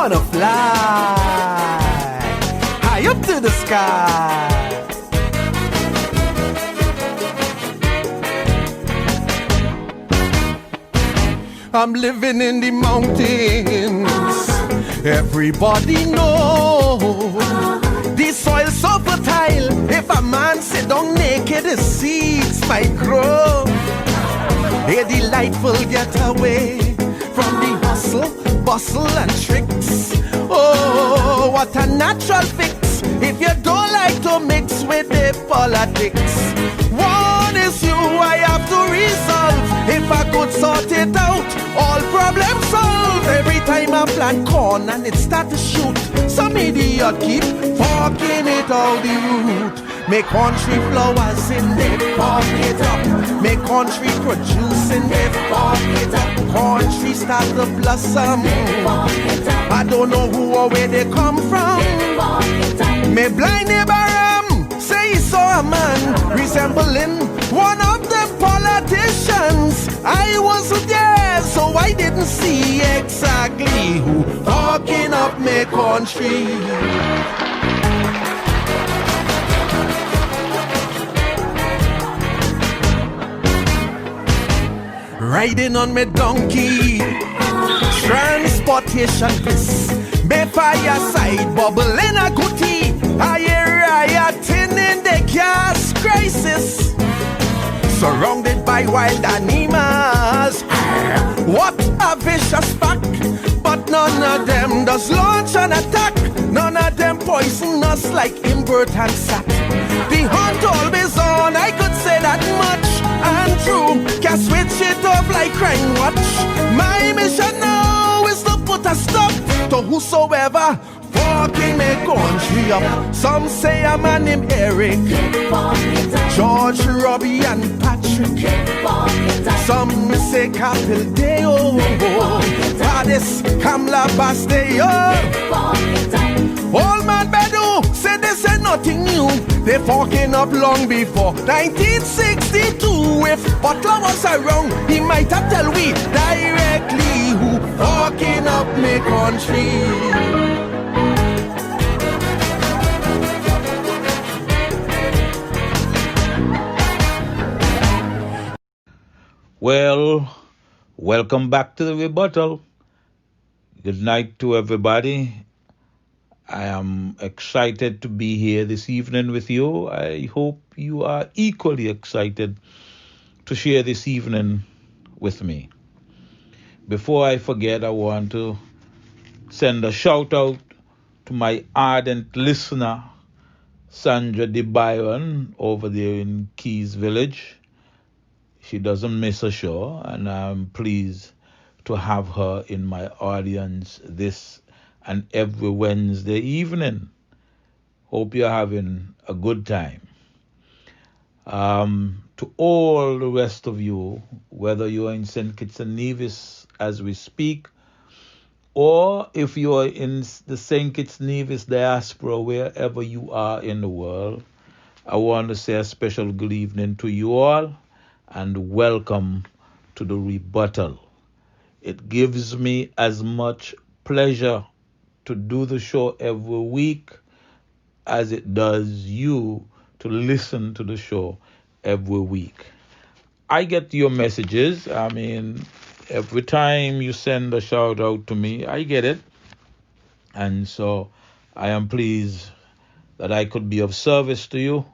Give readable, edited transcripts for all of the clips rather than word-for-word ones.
wanna fly high up to the sky. I'm living in the mountains. Everybody know the soil so fertile. If a man sit down naked, the seeds might grow. A delightful getaway from the hustle, bustle and tricks. Oh, what a natural fix if you don't like to mix with the politics. One issue I have to resolve. If I could sort it out, all problems solved. Every time I plant corn and it start to shoot, some idiot keep forking it out the root. Make country flowers in there, fork it up. Make country produce in there, fork it up. Country start to blossom. I don't know who or where they come from. Me blind neighbor say he saw a man resembling one of the politicians. I wasn't there, so I didn't see exactly who talking up me country. Riding on me donkey, transportation bliss. Me fireside bubbling a goodie. I hear rioting in the gas crisis. Surrounded by wild animals. What a vicious pack. But none of them does launch an attack. None of them poison us like invert and sap. The hunt always on, I could say that much. And true, can switch it off like crime watch. My mission now is to put a stop to whosoever fucking me country up. Some say a man named Eric, George, Robbie and Patrick. Some say Capildeo, Padis, Kamla Basteo. Old man Bedu said they said nothing new. They fucking up long before 1962. If Butler was around, he might have tell we directly who fucking up me country. Well, welcome back to the Rebuttal. Good night to everybody. I am excited to be here this evening with you. I hope you are equally excited to share this evening with me. Before I forget, I want to send a shout out to my ardent listener, Sandra De Byron, over there in Keys Village. She doesn't miss a show, and I'm pleased to have her in my audience this and every Wednesday evening. Hope you're having a good time. To all the rest of you, whether you're in St. Kitts and Nevis as we speak, or if you're in the St. Kitts and Nevis diaspora, wherever you are in the world, I want to say a special good evening to you all and welcome to the Rebuttal. It gives me as much pleasure to do the show every week as it does you to listen to the show every week. I get your messages. I mean, every time you send a shout out to me, I get it. And so I am pleased that I could be of service to you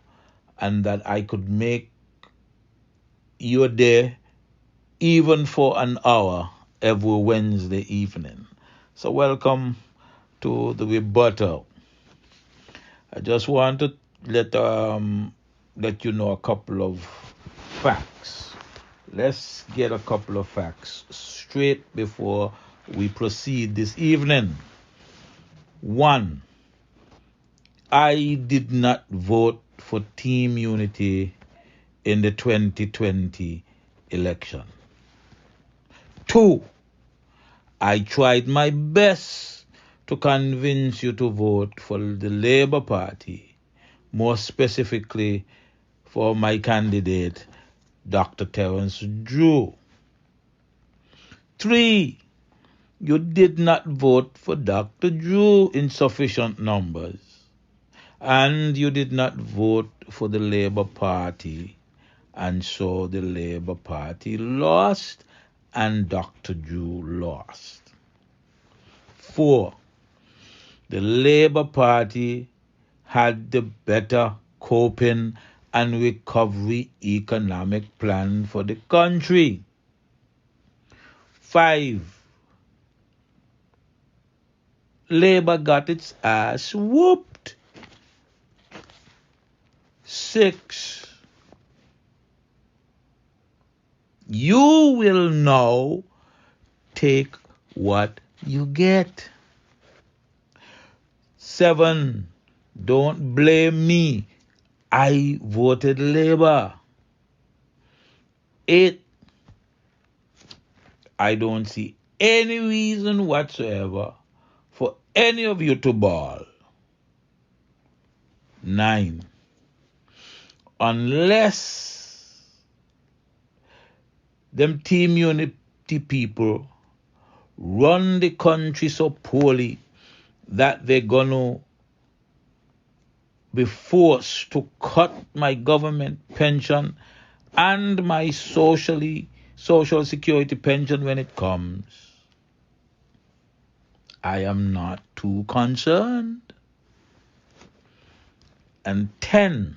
and that I could make your day even for an hour every Wednesday evening. So welcome to the Rebuttal. I just want to let you know a couple of facts. Let's get a couple of facts straight before we proceed this evening. 1, I did not vote for Team Unity in the 2020 election. 2, I tried my best to convince you to vote for the Labour Party, more specifically for my candidate, Dr. Terence Drew. 3, You did not vote for Dr. Drew in sufficient numbers. And you did not vote for the Labour Party. And so the Labour Party lost and Dr. Drew lost. 4. The Labour Party had the better coping and recovery economic plan for the country. 5. Labour got its ass whooped. 6. You will now take what you get. 7. Don't blame me. I voted Labour. 8. I don't see any reason whatsoever for any of you to ball. 9. Unless them team unity people run the country so poorly that they're gonna be forced to cut my government pension and my social security pension when it comes, I am not too concerned. And 10,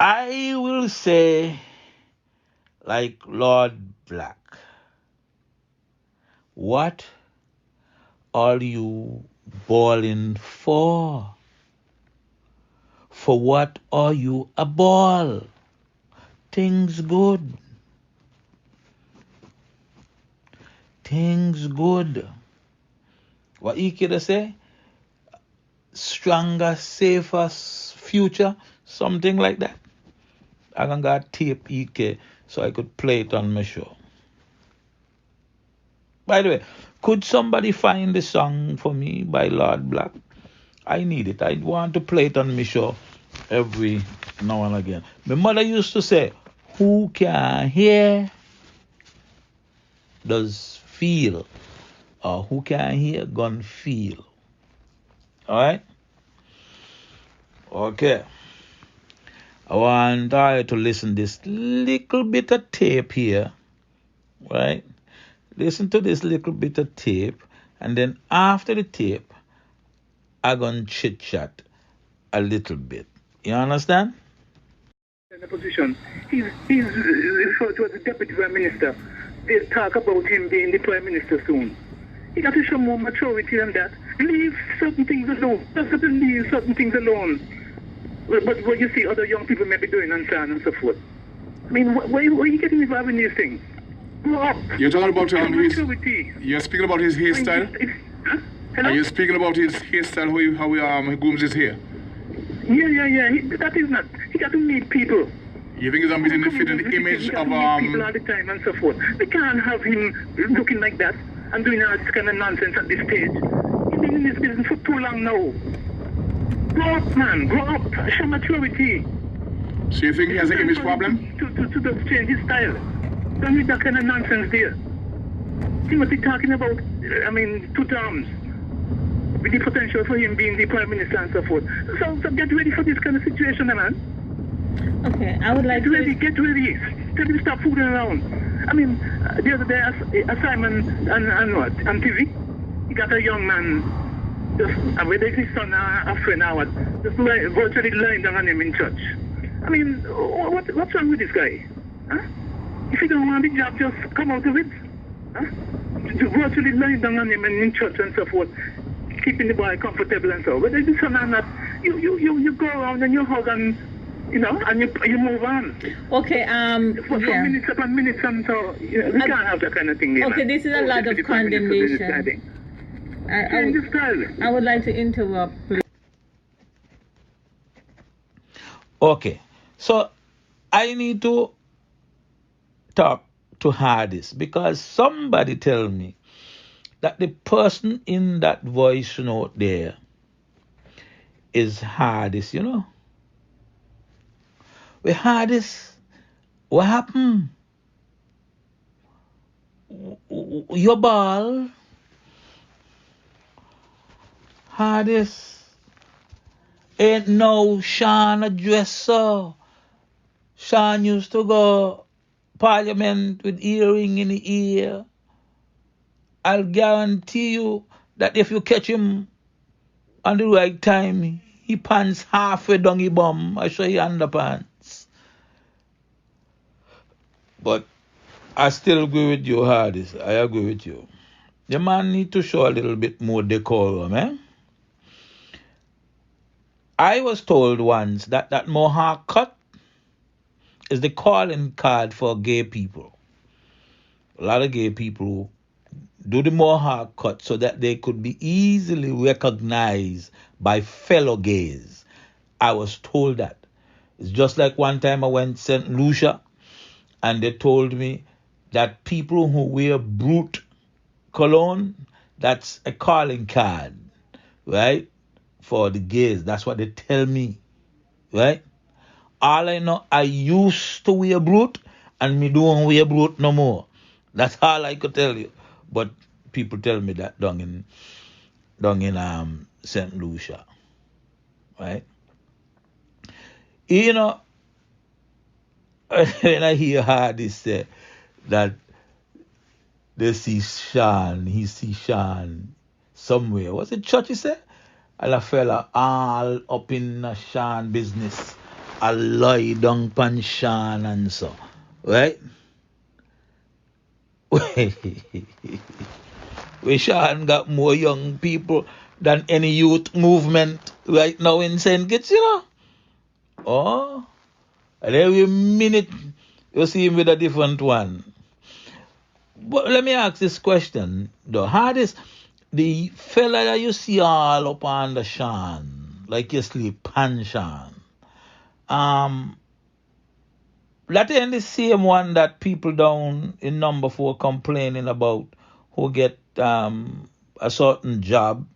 I will say, like Lord Black, what are you bawling for? For what are you a ball? Things good. Things good. What you could say? Stronger, safer future? Something like that. I can got tape EK so I could play it on my show. By the way, could somebody find the song for me by Lord Black? I need it. I want to play it on my show every now and again. My mother used to say, who can hear does feel, or who can hear gun feel. All right? Okay. I want you to listen this little bit of tape here, right? Listen to this little bit of tape, and then after the tape, I'm going to chit-chat a little bit. You understand? In the position, he's referred to as the deputy prime minister. They talk about him being the prime minister soon. He got to show more maturity than that. Leave certain things alone. Just have to leave certain things alone. But what you see other young people may be doing and so on and so forth. I mean, why are you getting involved in these things? Grow up. You're talking about maturity. You're speaking about his hairstyle? Huh? Hello? Are you speaking about his hairstyle, how he grooms his hair? Yeah. That is not. He got to meet people. You think he's ambition to fit in the image of people all the time and so forth. We can't have him looking like that and doing all this kind of nonsense at this stage. He's been in this business for too long now. Grow up, man. Grow up. Show maturity. So you think he has an image problem? To change his style. Don't need that kind of nonsense there. See what he's talking about? I mean, 2 terms. With the potential for him being the prime minister and so forth. So get ready for this kind of situation, man. Okay, I would like get ready. Tell him to stop fooling around. I mean, the other day, Simon on TV, he got a young man, just, with his son, a friend, just virtually lying down on him in church. I mean, what's wrong with this guy? Huh? If you don't want the job, just come out of it. Huh? Virtually lying down on him in church and so forth, keeping the boy comfortable and so. Whether this or not, you go around and you hug and, you know, and you move on. Okay, For minutes upon minutes and so, you know, we can't have that kind of thing there. Okay, this is a lot of condemnation. I would like to interrupt, please. Okay, so I need to talk to Hardis because somebody tell me that the person in that voice note there is Hardis, you know. Well, Hardis What happened? Your ball, hardest. Ain't no Sean a dresser. Sean used to go parliament with earring in the ear. I'll guarantee you that if you catch him on the right time, he pants halfway down his bum. I show you underpants. But I still agree with you, Hardest. I agree with you. The man need to show a little bit more decorum, eh? I was told once that mohawk cut is the calling card for gay people. A lot of gay people do the mohawk cut so that they could be easily recognized by fellow gays. I was told that. It's just like one time I went to St. Lucia and they told me that people who wear brute cologne, that's a calling card, right? For the gays. That's what they tell me, right? All I know, I used to wear brute and me don't wear brute no more. That's all I could tell you. But people tell me that down in St. Lucia, right? You know, when I hear Hardy say that they see Sean, he see Sean somewhere. Was it church he said? And a fella all up in a Sean business. I lie down pan Sean and so. Right? We Sean got more young people than any youth movement right now in St. Kitts, you know? Oh. And every minute you see him with a different one. But let me ask this question, though. How does the fella that you see all up on the Sean, like you sleep pan Sean, that ain't the same one that people down in number 4 complaining about who get a certain job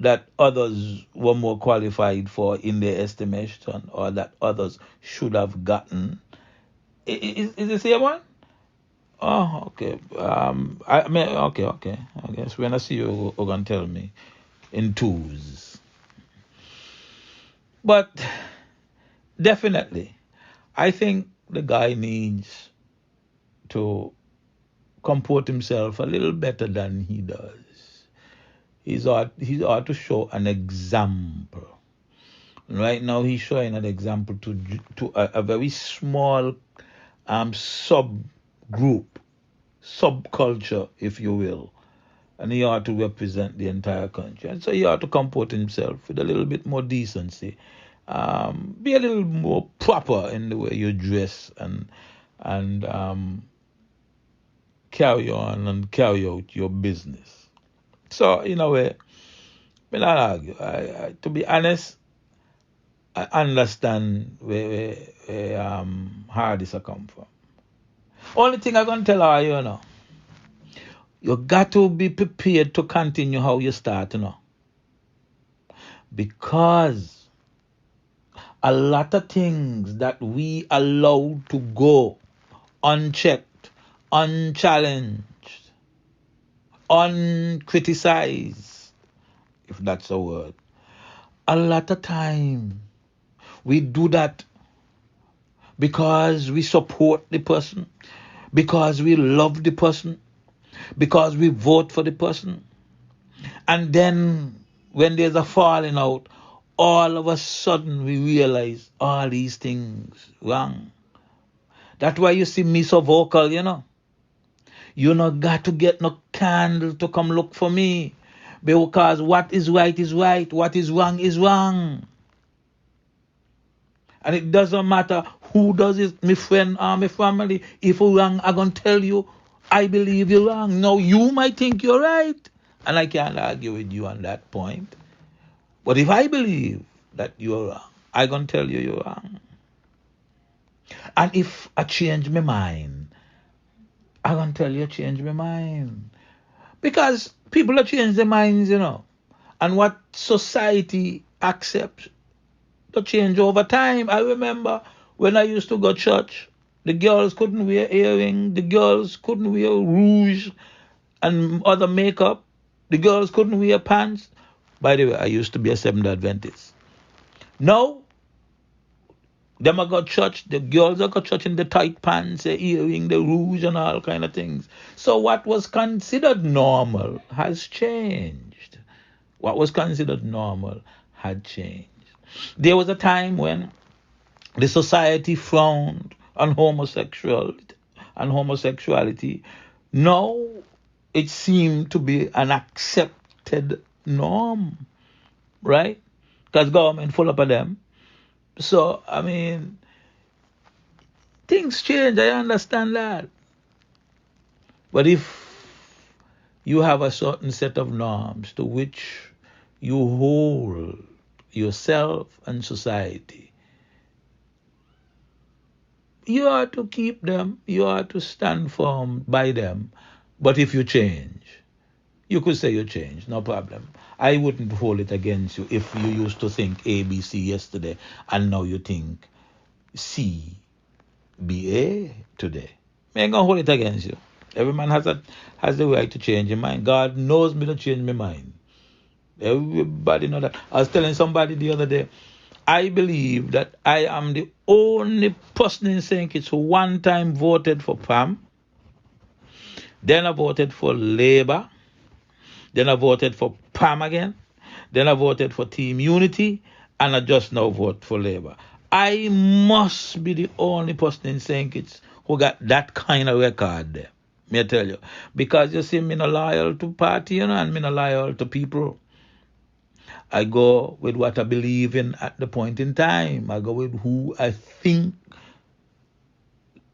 that others were more qualified for in their estimation or that others should have gotten. Is the same one? Oh, okay. I mean, okay. I guess when I see you, you're going to tell me in twos. But definitely, I think the guy needs to comport himself a little better than he does. He ought to show an example. Right now, he's showing an example to a very small subgroup, subculture, if you will. And he ought to represent the entire country. And so he ought to comport himself with a little bit more decency. Be a little more proper in the way you dress and carry on and carry out your business. So, in a way, I not argue. To be honest, I understand where Hardys come from. Only thing I'm going to tell her, you know, you got to be prepared to continue how you start, you know. Because a lot of things that we allow to go unchecked, unchallenged, uncriticized, if that's a word, a lot of time we do that because we support the person, because we love the person, because we vote for the person. And then when there's a falling out, all of a sudden we realize all these things wrong. That's why you see me so vocal, you know. You not got to get no candle to come look for me. Because what is right is right. What is wrong is wrong. And it doesn't matter who does it, my friend or my family. If you're wrong, I'm going to tell you, I believe you're wrong. Now, you might think you're right. And I can't argue with you on that point. But if I believe that you're wrong, I'm going to tell you you're wrong. And if I change my mind, I'm going to tell you change my mind. Because people are changing their minds, you know. And what society accepts to change over time. I remember when I used to go to church The girls couldn't wear earrings. The girls couldn't wear rouge and other makeup. The girls couldn't wear pants. By the way, I used to be a Seventh-day Adventist. Now, them I got church, the girls I got church in the tight pants, the earring, the rouge and all kind of things. So what was considered normal has changed. What was considered normal had changed. There was a time when the society frowned on homosexuality. Now it seemed to be an accepted norm, right? Because government full up of them. So, I mean, things change, I understand that. But if you have a certain set of norms to which you hold yourself and society, you are to keep them, you are to stand firm by them. But if you change, you could say you change, no problem. I wouldn't hold it against you if you used to think ABC yesterday and now you think CBA today. I ain't gonna hold it against you. Every man has the right to change his mind. God knows me to change my mind. Everybody know that. I was telling somebody the other day, I believe that I am the only person in St. Kitts who one time voted for PAM, then I voted for Labour, then I voted for PAM again, then I voted for Team Unity, and I just now vote for Labour. I must be the only person in St. Kitts who got that kind of record there, may I tell you. Because you see, me not loyal to party, and me not loyal to people. I go with what I believe in at the point in time. I go with who I think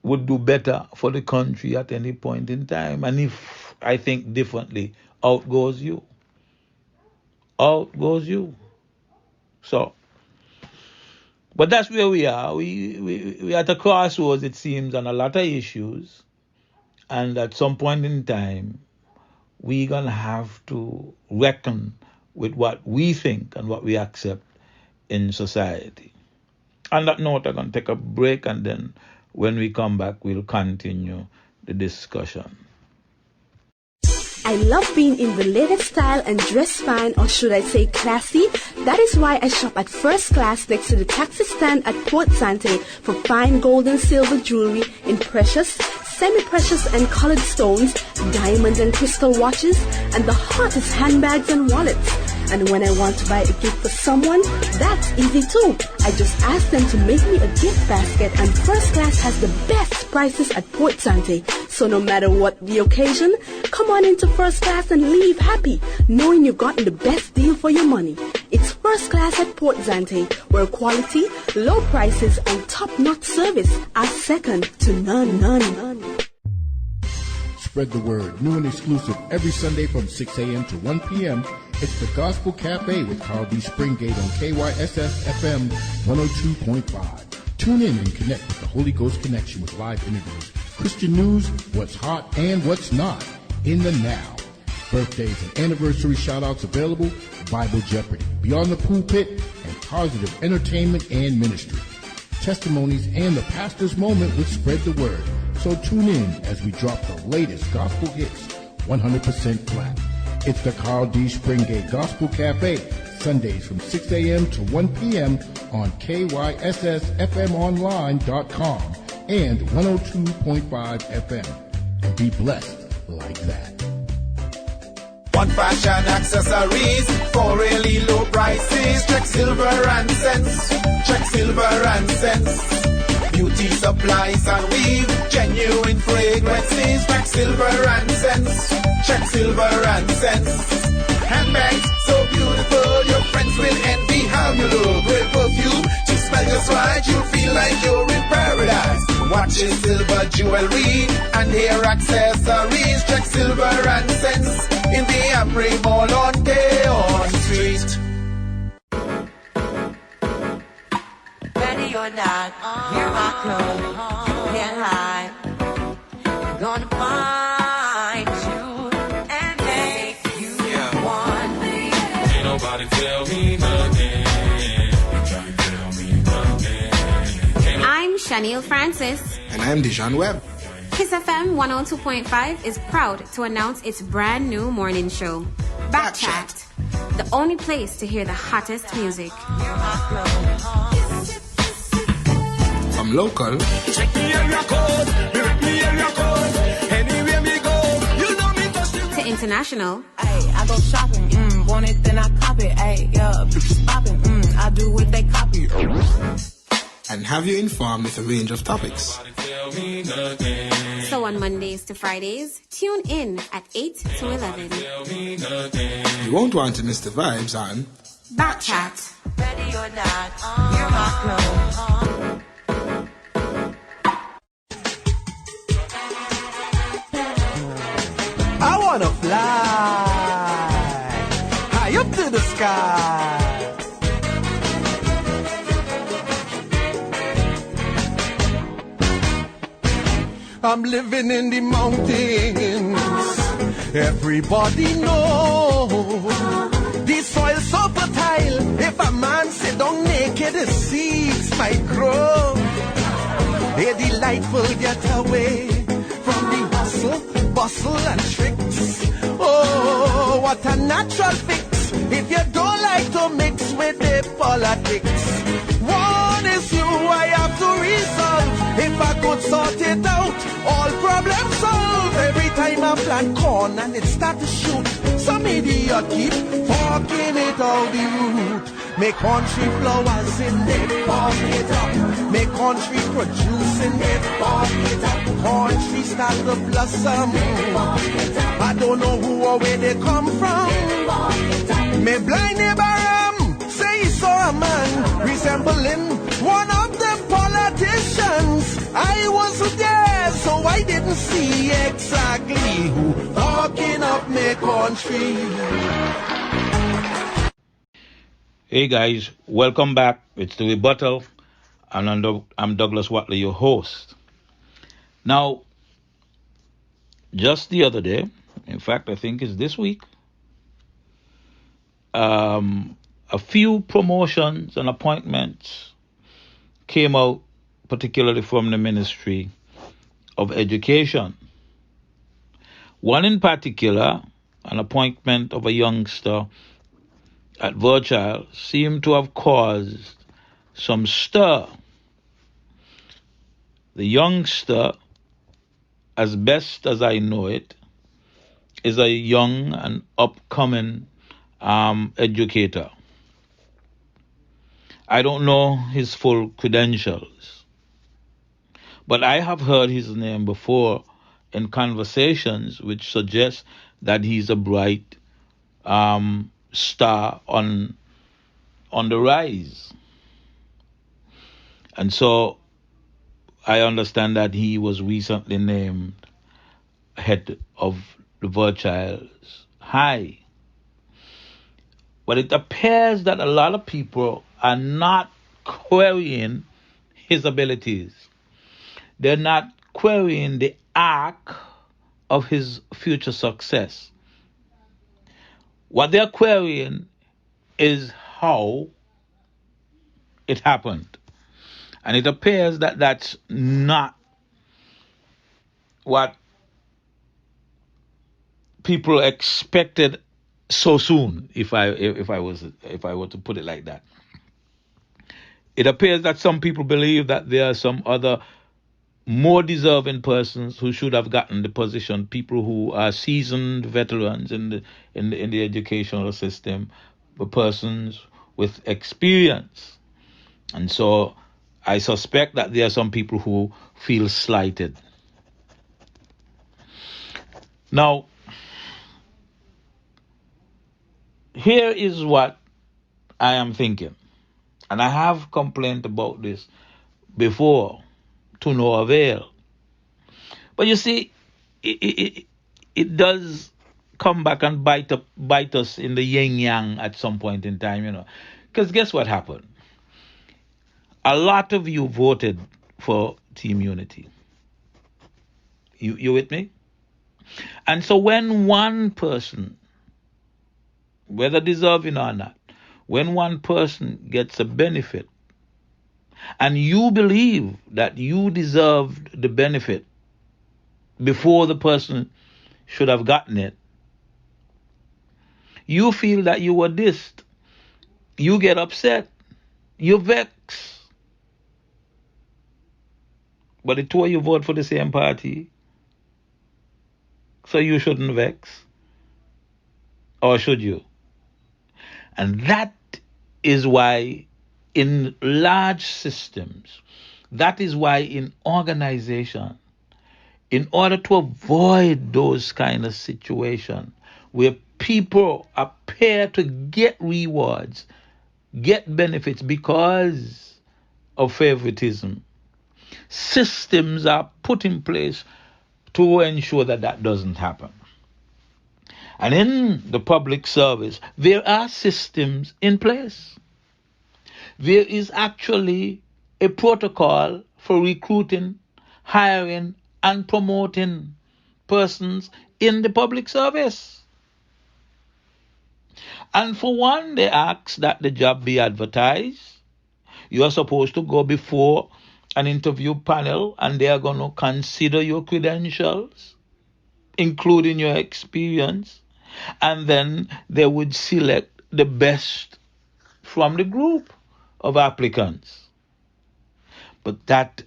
would do better for the country at any point in time. And if I think differently, out goes you. Out goes you. So, but that's where we are. We are at a crossroads, it seems, on a lot of issues. And at some point in time, we're going to have to reckon with what we think and what we accept in society. On that note, I'm going to take a break, and then when we come back, we'll continue the discussion. I love being in the latest style and dress fine, or should I say classy. That is why I shop at First Class next to the taxi stand at Port Sante for fine gold and silver jewelry in precious, semi-precious and colored stones, diamond and crystal watches, and the hottest handbags and wallets. And when I want to buy a gift for someone, that's easy too. I just ask them to make me a gift basket, and First Class has the best prices at Port Sante. So no matter what the occasion, come on into First Class and leave happy, knowing you've gotten the best deal for your money. It's First Class at Port Sante, where quality, low prices, and top-notch service are second to none. Spread the word. New and exclusive every Sunday from 6 a.m. to 1 p.m. It's the Gospel Cafe with Carl D. Springate on KYSS FM 102.5. Tune in and connect with the Holy Ghost Connection with live interviews, Christian news, what's hot and what's not in the now. Birthdays and anniversary shout-outs available, Bible Jeopardy, Beyond the Pulpit, and positive entertainment and ministry. Testimonies and the pastor's moment with Spread the Word. So tune in as we drop the latest gospel hits, 100% flat. It's the Carl D. Springate Gospel Cafe, Sundays from 6 a.m. to 1 p.m. on KYSSFMonline.com and 102.5 FM. And be blessed like that. One fashion accessories for really low prices. Check silver and cents. Check silver and cents. Beauty supplies and weave, genuine fragrances. Check silver and cents. Check silver and cents. Handbags so beautiful, your friends will envy how you look. With perfume to smell just right, you'll feel like you're in paradise. Watches, silver jewelry, and hair accessories. Check silver and cents in the Amri Mall on Deon Street. Ready or not, here I come. You can't hide. I'm gonna find you and make you want me. Ain't nobody tell me nothing. Can't tell me nothing. I'm Shaniel Francis. And I'm Dijon Webb. Kyssfm 102.5 is proud to announce its brand new morning show, Backchat, the only place to hear the hottest music. From local to international. Ay, I go shopping, want it then I cop it. Ay, yeah, bitches popping, I do what they copy. And have you informed with a range of topics. So on Mondays to Fridays, tune in at 8 to 11. You won't want to miss the vibes on Backchat. Ready or not, you're my clone. I wanna fly high up to the sky. I'm living in the mountains. Everybody knows the soil so fertile. If a man sit down naked, the seeds might grow. A delightful getaway from the hustle, bustle, and tricks. Oh, what a natural fix if you don't like to mix with the politics. One issue I have to resolve. If I could sort it out, all problems solved. Every time I plant corn and it start to shoot, some idiot keep forking it out the root. Make country flowers in it, fork it up. Make country producing it, fork it up. Country start to blossom. I don't know who or where they come from. Me blind neighbor say he saw a man resembling one of the politicians. I wasn't there, so I didn't see exactly who walking up my country. Hey guys, welcome back. It's the Rebuttal, and I'm Douglas Wattley, your host. Now, just the other day, in fact, I think it's this week, a few promotions and appointments came out, particularly from the Ministry of Education. One in particular, an appointment of a youngster at Rebuttal, seemed to have caused some stir. The youngster, as best as I know it, is a young and upcoming educator. I don't know his full credentials, but I have heard his name before in conversations which suggest that he's a bright star on the rise. And so I understand that he was recently named head of the Rebuttal's High. But it appears that a lot of people are not querying his abilities. They're not querying the arc of his future success. What they're querying is how it happened. And it appears that that's not what people expected so soon, if I were to put it like that. It appears that some people believe that there are some other more deserving persons who should have gotten the position, people who are seasoned veterans in the educational system, persons with experience. And so I suspect that there are some people who feel slighted. Now, here is what I am thinking. And I have complained about this before, to no avail. But you see, it does come back and bite us in the yin-yang at some point in time, you know. Because guess what happened? A lot of you voted for Team Unity. You with me? And so when one person, whether deserving or not, when one person gets a benefit and you believe that you deserved the benefit before the person should have gotten it, you feel that you were dissed, you get upset, you vex. But the two of you vote for the same party, so you shouldn't vex. Or should you? And that is why in large systems, that is why in organization, in order to avoid those kind of situations where people appear to get rewards, get benefits because of favoritism, systems are put in place to ensure that that doesn't happen. And in the public service, there are systems in place. There is actually a protocol for recruiting, hiring, and promoting persons in the public service. And for one, they ask that the job be advertised. You are supposed to go before an interview panel, and they are going to consider your credentials, including your experience, and then they would select the best from the group of applicants. But that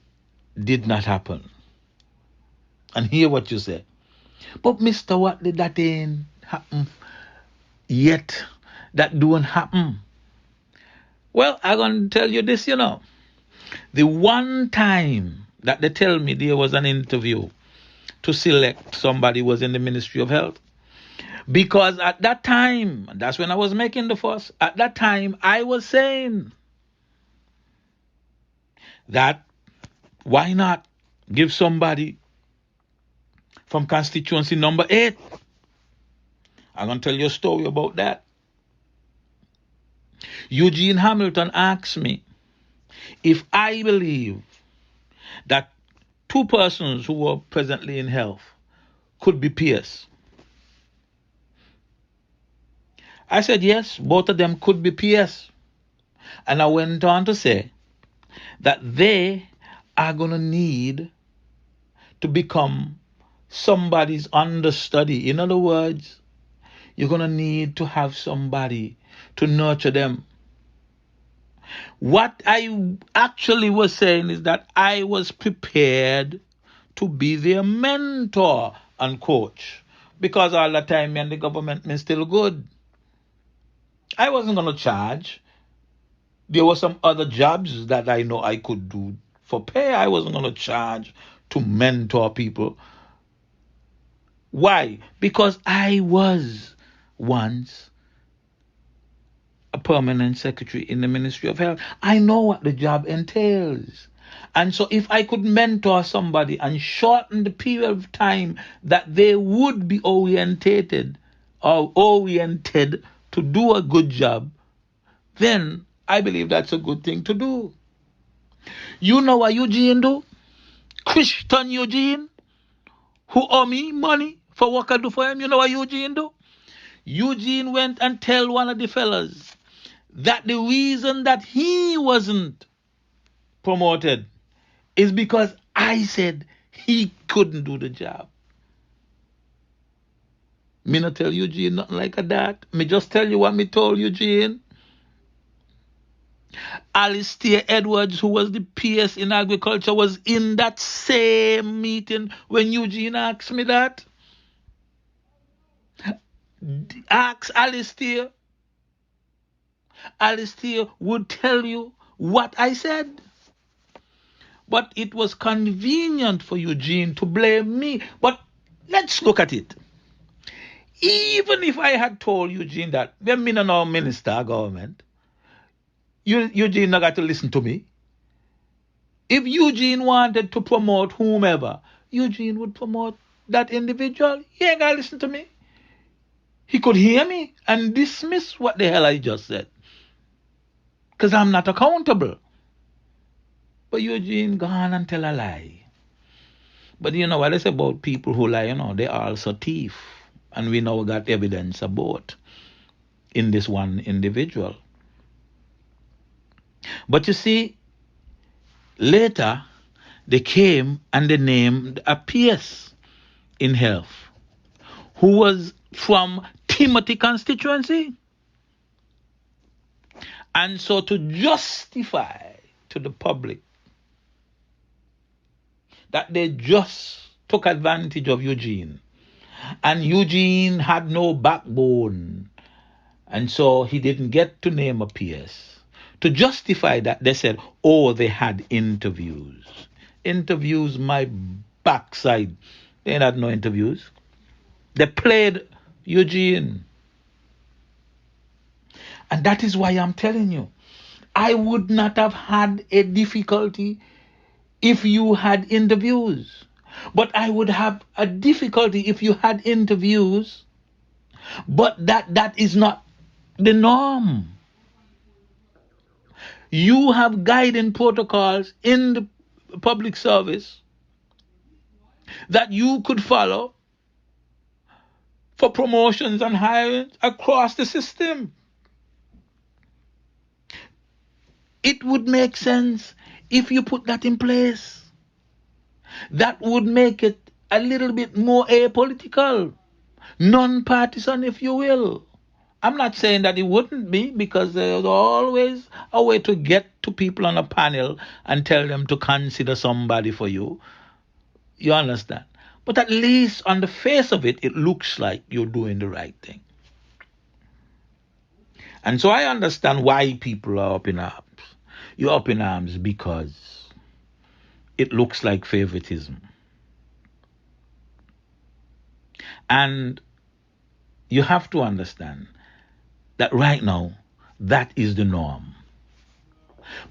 did not happen. And hear what you say. But Mr. Wattley, that ain't happen yet. That don't happen. Well, I'm going to tell you this, The one time that they tell me there was an interview to select somebody was in the Ministry of Health. Because at that time, that's when I was making the fuss, at that time I was saying that why not give somebody from constituency number 8? I'm going to tell you a story about that. Eugene Hamilton asked me if I believe that 2 persons who were presently in health could be peers. I said yes, both of them could be peers. And I went on to say that they are going to need to become somebody's understudy. In other words, you're going to need to have somebody to nurture them. What I actually was saying is that I was prepared to be their mentor and coach, because all the time me and the government me still good. I wasn't going to charge. There were some other jobs that I know I could do for pay. I wasn't going to charge to mentor people. Why? Because I was once a permanent secretary in the Ministry of Health. I know what the job entails. And so if I could mentor somebody and shorten the period of time that they would be oriented to do a good job, then I believe that's a good thing to do. You know what Eugene do? Christian Eugene, who owe me money for what I do for him. You know what Eugene do? Eugene went and tell one of the fellas that the reason that he wasn't promoted is because I said he couldn't do the job. Me not tell Eugene nothing like that. Me just tell you what me told Eugene. Alistair Edwards, who was the PS in agriculture, was in that same meeting when Eugene asked me that. Ask Alistair. Alistair would tell you what I said. But it was convenient for Eugene to blame me. But let's look at it. Even if I had told Eugene that, when me no minister of government, Eugene not got to listen to me. If Eugene wanted to promote whomever, Eugene would promote that individual. He ain't got to listen to me. He could hear me and dismiss what the hell I just said. Because I'm not accountable. But Eugene gone and tell a lie. But you know what I say about people who lie, they are also thief. And we now got evidence about in this one individual. But you see, Later, they came and they named a PS in health who was from Timothy constituency. And so to justify to the public that they just took advantage of Eugene, and Eugene had no backbone, and so he didn't get to name a PS. To justify that, they said, oh, they had interviews. Interviews, my backside. They had no interviews. They played Eugene. And that is why I'm telling you, I would not have had a difficulty if you had interviews. But I would have a difficulty if you had interviews, but that is not the norm. You have guiding protocols in the public service that you could follow for promotions and hirings across the system. It would make sense if you put that in place. That would make it a little bit more apolitical, non-partisan, if you will. I'm not saying that it wouldn't be, because there's always a way to get to people on a panel and tell them to consider somebody for you. You understand? But at least on the face of it, it looks like you're doing the right thing. And so I understand why people are up in arms. You're up in arms because it looks like favoritism. And you have to understand that right now, that is the norm.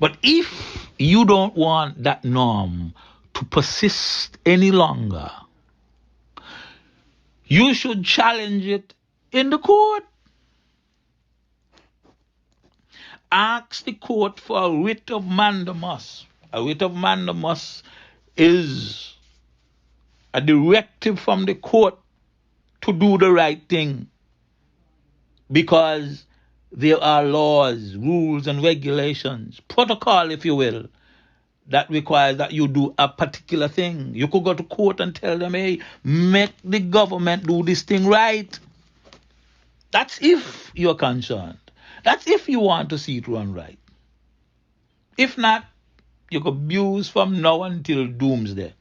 But if you don't want that norm to persist any longer, you should challenge it in the court. Ask the court for a writ of mandamus. A writ of mandamus is a directive from the court to do the right thing, because there are laws, rules, and regulations, protocol, if you will, that requires that you do a particular thing. You could go to court and tell them, hey, make the government do this thing right. That's if you're concerned. That's if you want to see it run right. If not, you could abuse from now until doomsday.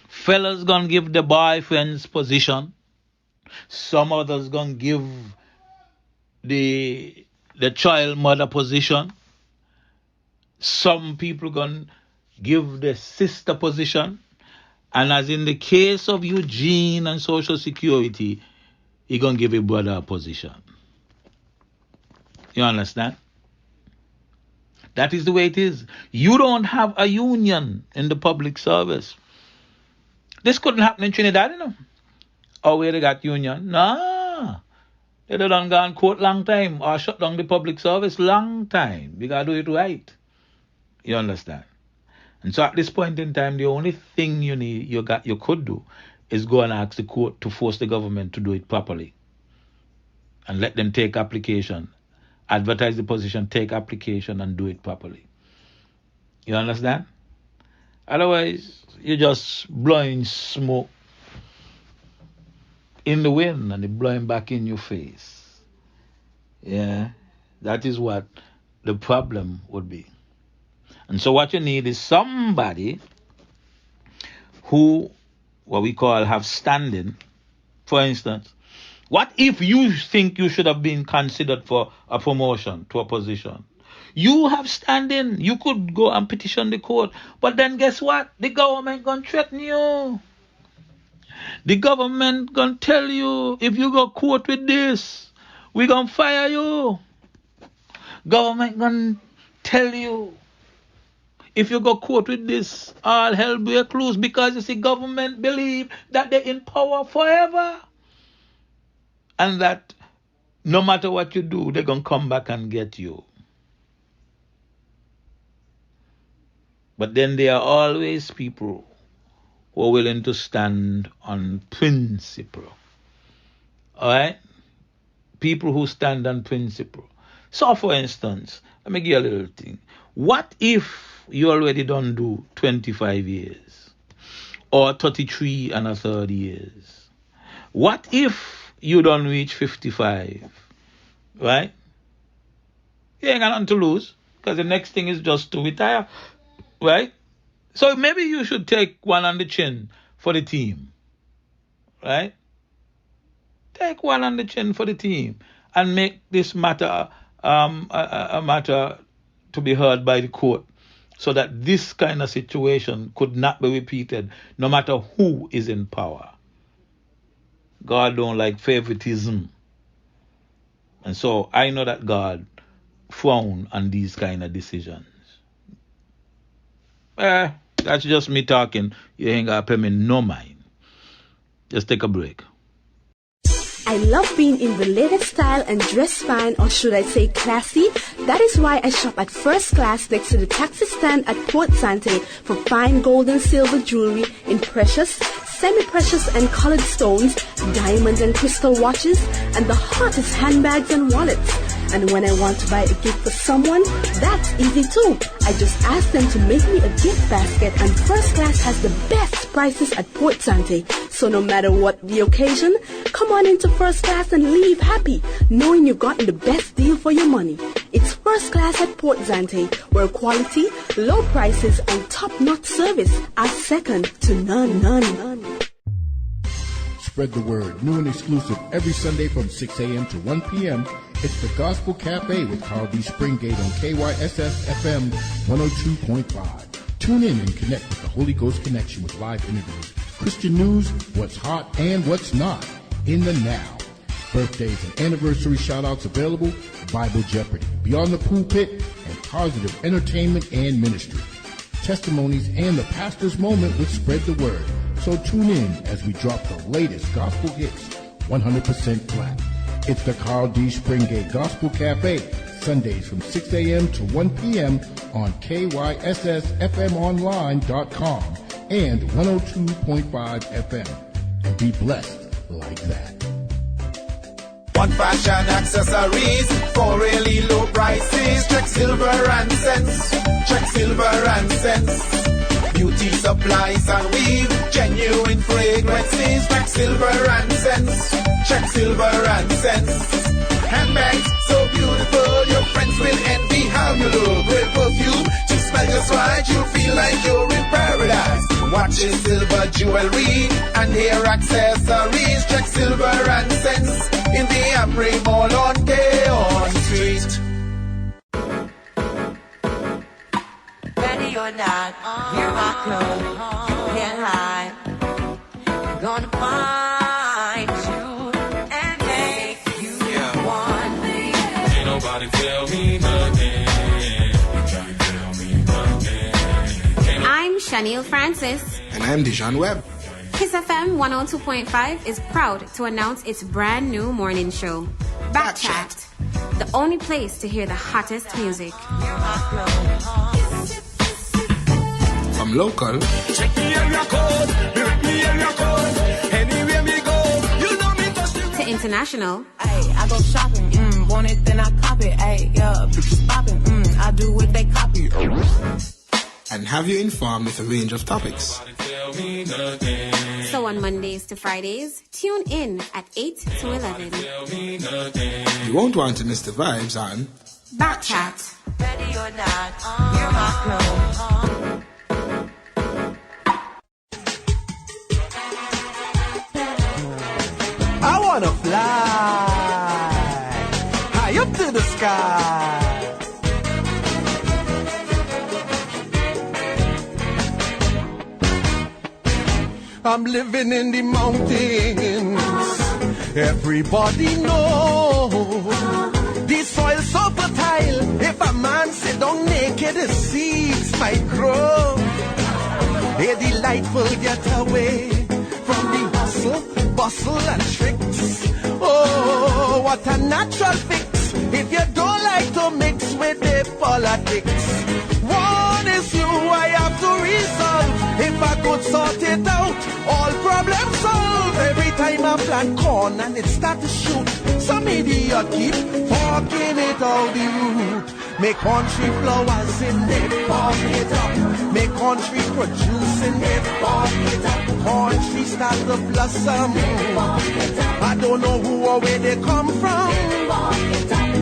Fellas gonna give the boyfriend's position. Some others gonna give the child mother position. Some people gonna give the sister position. And as in the case of Eugene and Social Security, he gonna give a brother a position. You understand? That is the way it is. You don't have a union in the public service. This couldn't happen in Trinidad, you know. Or where they got union. No. They done gone court long time or shut down the public service long time. We gotta do it right. You understand? And so at this point in time, the only thing you could do is go and ask the court to force the government to do it properly. And let them take application. Advertise the position, take application, and do it properly. You understand? Otherwise, you're just blowing smoke in the wind and it blowing back in your face. Yeah, that is what the problem would be. And so what you need is somebody who, what we call, have standing. For instance, what if you think you should have been considered for a promotion to a position? You have standing. You could go and petition the court. But then guess what? The government gonna threaten you. The government gonna tell you, if you go court with this, we gonna fire you. Government gonna tell you, if you go court with this, all hell break loose, because you see, government believe that they're in power forever. And that no matter what you do, they're going to come back and get you. But then there are always people who are willing to stand on principle. All right? People who stand on principle. So, for instance, let me give you a little thing. What if you already done do 25 years or 33 and a third years? What if you don't reach 55, right? You ain't got nothing to lose because the next thing is just to retire, right? So maybe you should take one on the chin for the team, right? Take one on the chin for the team and make this matter a matter to be heard by the court so that this kind of situation could not be repeated no matter who is in power. God don't like favoritism. And so I know that God frown on these kind of decisions. That's just me talking. You ain't got to pay me no mind. Just take a break. I love being in the latest style and dress fine, or should I say classy. That is why I shop at First Class next to the taxi stand at Port Sante for fine gold and silver jewelry in precious, semi-precious and colored stones, diamond and crystal watches, and the hottest handbags and wallets. And when I want to buy a gift for someone, that's easy too. I just ask them to make me a gift basket, and First Class has the best prices at Port Sante. So no matter what the occasion, come on into First Class and leave happy, knowing you've gotten the best deal for your money. It's First Class at Port Sante, where quality, low prices, and top-notch service are second to none. Spread the word. New and exclusive every Sunday from 6 a.m. to 1 p.m. It's the Gospel Cafe with Carl B. Springate on KYSS FM 102.5. Tune in and connect with the Holy Ghost Connection with live interviews, Christian news, what's hot and what's not, in the now. Birthdays and anniversary shout-outs available, Bible Jeopardy, Beyond the Pulpit, and positive entertainment and ministry. Testimonies and the pastor's moment with Spread the Word. So tune in as we drop the latest gospel hits, 100% flat. It's the Carl D. Springate Gospel Cafe, Sundays from 6 a.m. to 1 p.m. on KYSSFMonline.com and 102.5 FM. And be blessed like that. One fashion accessories for really low prices. Check silver and cents. Check silver and cents. Beauty supplies and weave, genuine fragrances. Check silver and cents. Check silver and cents. Handbags so beautiful, your friends will envy how you look. Great perfume to smell just right, you'll feel like you're in paradise. Watches, silver jewelry, and hair accessories. Check silver and cents in the Amri Mall on Keon Street. Ready or not, hear my club, can't hide. Gonna find you and make you one thing. Ain't nobody tell me nothing. Can't tell me nothing. I'm Shaniel Francis. And I'm Dijon Webb. Kyssfm 102.5 is proud to announce its brand new morning show, Backchat, the only place to hear the hottest music. From local Check the area code, the area code. Anywhere we go, you know me touch the to international. Ay, I go shopping, want it then I cop it. Ay, yeah, bitches popping, I do what they copy. and have you informed with a range of topics. So on Mondays to Fridays, tune in at 8 to 11. You won't want to miss the vibes on Backchat. Ready or not, hear my flow. I wanna fly high up to the sky. I'm living in the mountains. Everybody knows the soil so fertile. If a man sit down naked, the seeds might grow. A delightful getaway from the hustle, bustle, and tricks. Oh, what a natural fix if you don't like to mix with the politics. One is you I have to resolve. If I could sort it out, all problems solved. Every time I plant corn and it start to shoot, some idiot keep forking it out the root. Make country flowers in it, farm it up. Make country producing it, farm it up. Country start to blossom. I don't know who or where they come from.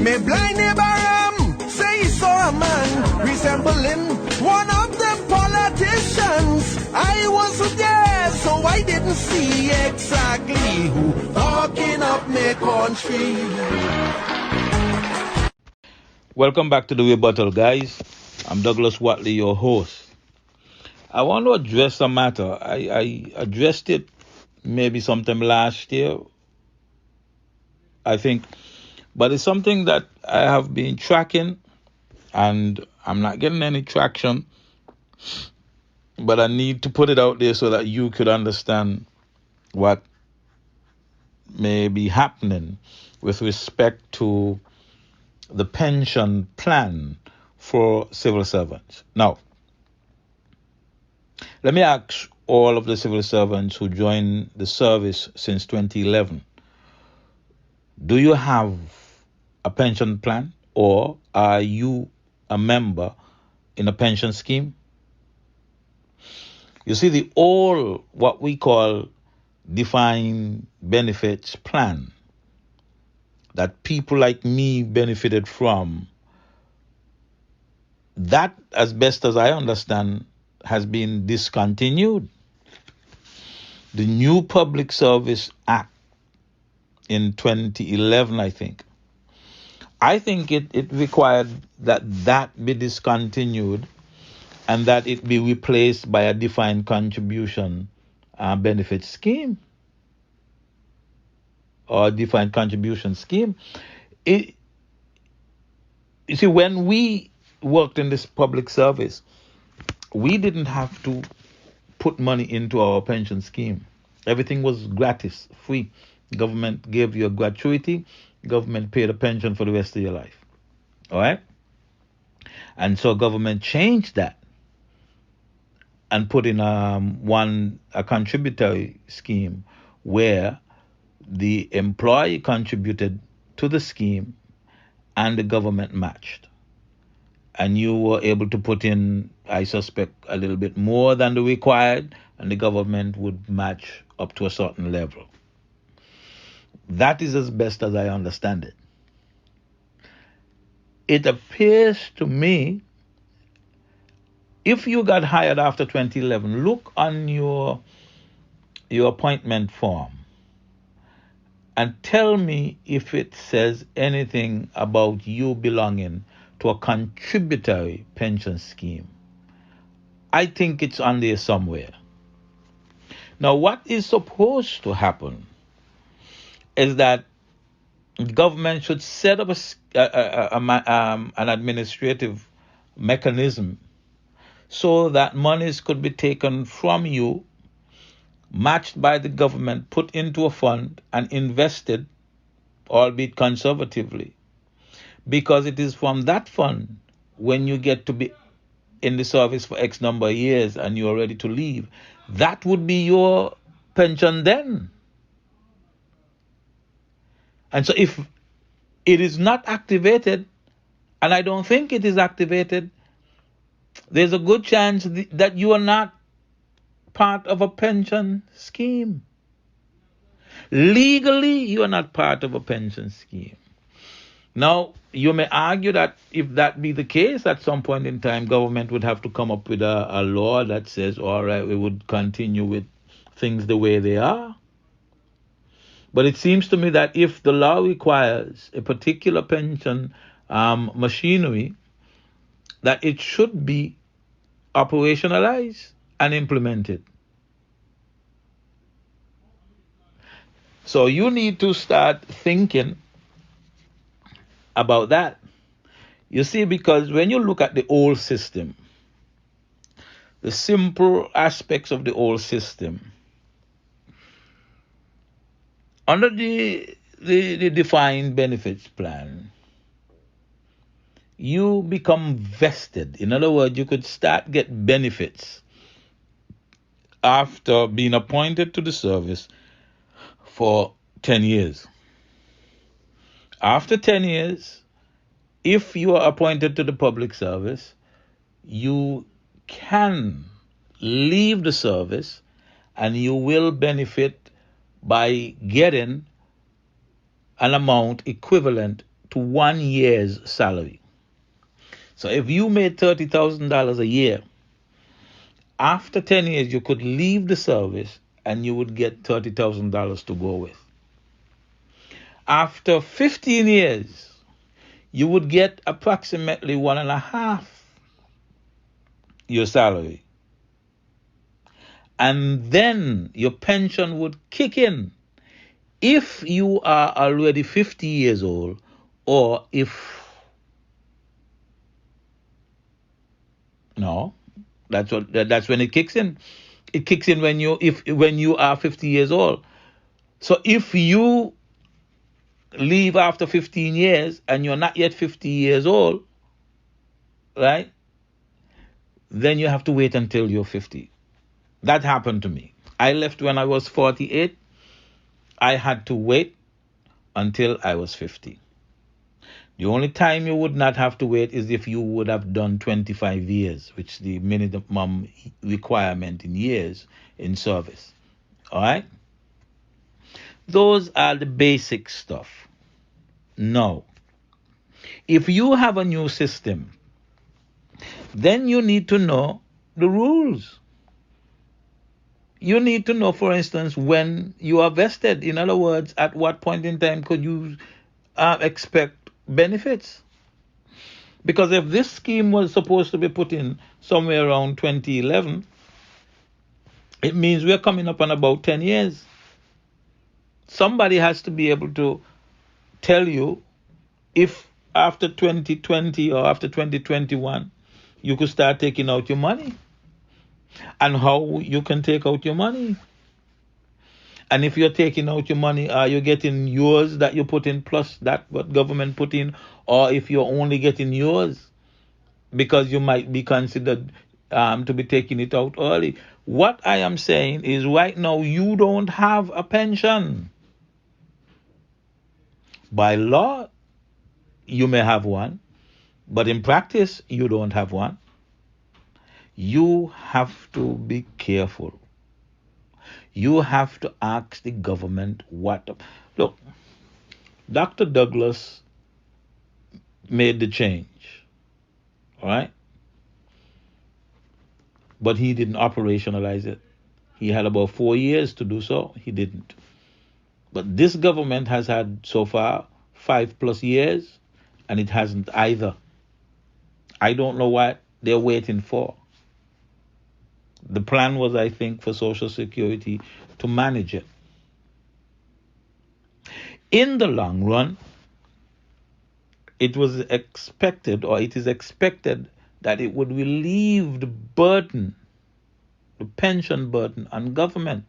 Me blind neighbor say he saw a man resembling one of the politicians. I wasn't there, so I didn't see exactly who talking up me country. Welcome back to the Rebuttal, guys. I'm Douglas Wattley, your host. I want to address a matter. I addressed it maybe sometime last year, I think. But it's something that I have been tracking, and I'm not getting any traction. But I need to put it out there so that you could understand what may be happening with respect to the pension plan for civil servants. Now, let me ask all of the civil servants who joined the service since 2011, do you have a pension plan, or are you a member in a pension scheme? You see, the old, what we call defined benefits plan that people like me benefited from, that, as best as I understand, has been discontinued. The new Public Service Act in 2011, I think it required that be discontinued and that it be replaced by a defined contribution benefit scheme or defined contribution scheme. You see, when we worked in this public service, we didn't have to put money into our pension scheme. Everything was gratis, free. Government gave you a gratuity. Government paid a pension for the rest of your life. All right? And so government changed that and put in a contributory scheme where the employee contributed to the scheme and the government matched. And you were able to put in, I suspect, a little bit more than the required, and the government would match up to a certain level. That is as best as I understand it. It appears to me, if you got hired after 2011, look on your appointment form and tell me if it says anything about you belonging to a contributory pension scheme. I think it's on there somewhere. Now, what is supposed to happen is that government should set up an administrative mechanism so that monies could be taken from you, matched by the government, put into a fund and invested, albeit conservatively, because it is from that fund, when you get to be in the service for X number of years and you are ready to leave, that would be your pension then. And so if it is not activated, and I don't think it is activated, there's a good chance that you are not part of a pension scheme. Legally, you are not part of a pension scheme. Now, you may argue that if that be the case, at some point in time, government would have to come up with a law that says, all right, we would continue with things the way they are. But it seems to me that if the law requires a particular pension machinery, that it should be operationalized and implemented. So you need to start thinking about that. You see, because when you look at the old system, the simple aspects of the old system, under the defined benefits plan, you become vested. In other words, you could start get benefits after being appointed to the service for 10 years. After 10 years, if you are appointed to the public service, you can leave the service and you will benefit by getting an amount equivalent to 1 year's salary. So if you made $30,000 a year, after 10 years, you could leave the service and you would get $30,000 to go with. After 15 years, you would get approximately 1.5 your salary. And then your pension would kick in if you are already 50 years old, or that's when it kicks in. It kicks in when you are 50 years old. So if you leave after 15 years and you're not yet 50 years old, right? Then you have to wait until you're 50. That happened to me. I left when I was 48. I had to wait until I was 50. The only time you would not have to wait is if you would have done 25 years, which is the minimum requirement in years in service. All right? Those are the basic stuff. Now, if you have a new system, then you need to know the rules. You need to know, for instance, when you are vested. In other words, at what point in time could you expect benefits? Because if this scheme was supposed to be put in somewhere around 2011, it means we're coming up on about 10 years. Somebody has to be able to tell you if after 2020 or after 2021, you could start taking out your money, and how you can take out your money. And if you're taking out your money, are you getting yours that you put in plus that what government put in, or if you're only getting yours because you might be considered to be taking it out early? What I am saying is right now you don't have a pension. By law, you may have one, but in practice, you don't have one. You have to be careful. You have to ask the government what. Look, Dr. Douglas made the change, all right? But he didn't operationalize it. He had about 4 years to do so. He didn't. But this government has had so far 5+ years, and it hasn't either. I don't know what they're waiting for. The plan was, I think, for Social Security to manage it. In the long run, it was expected, or it is expected, that it would relieve the burden, the pension burden on government.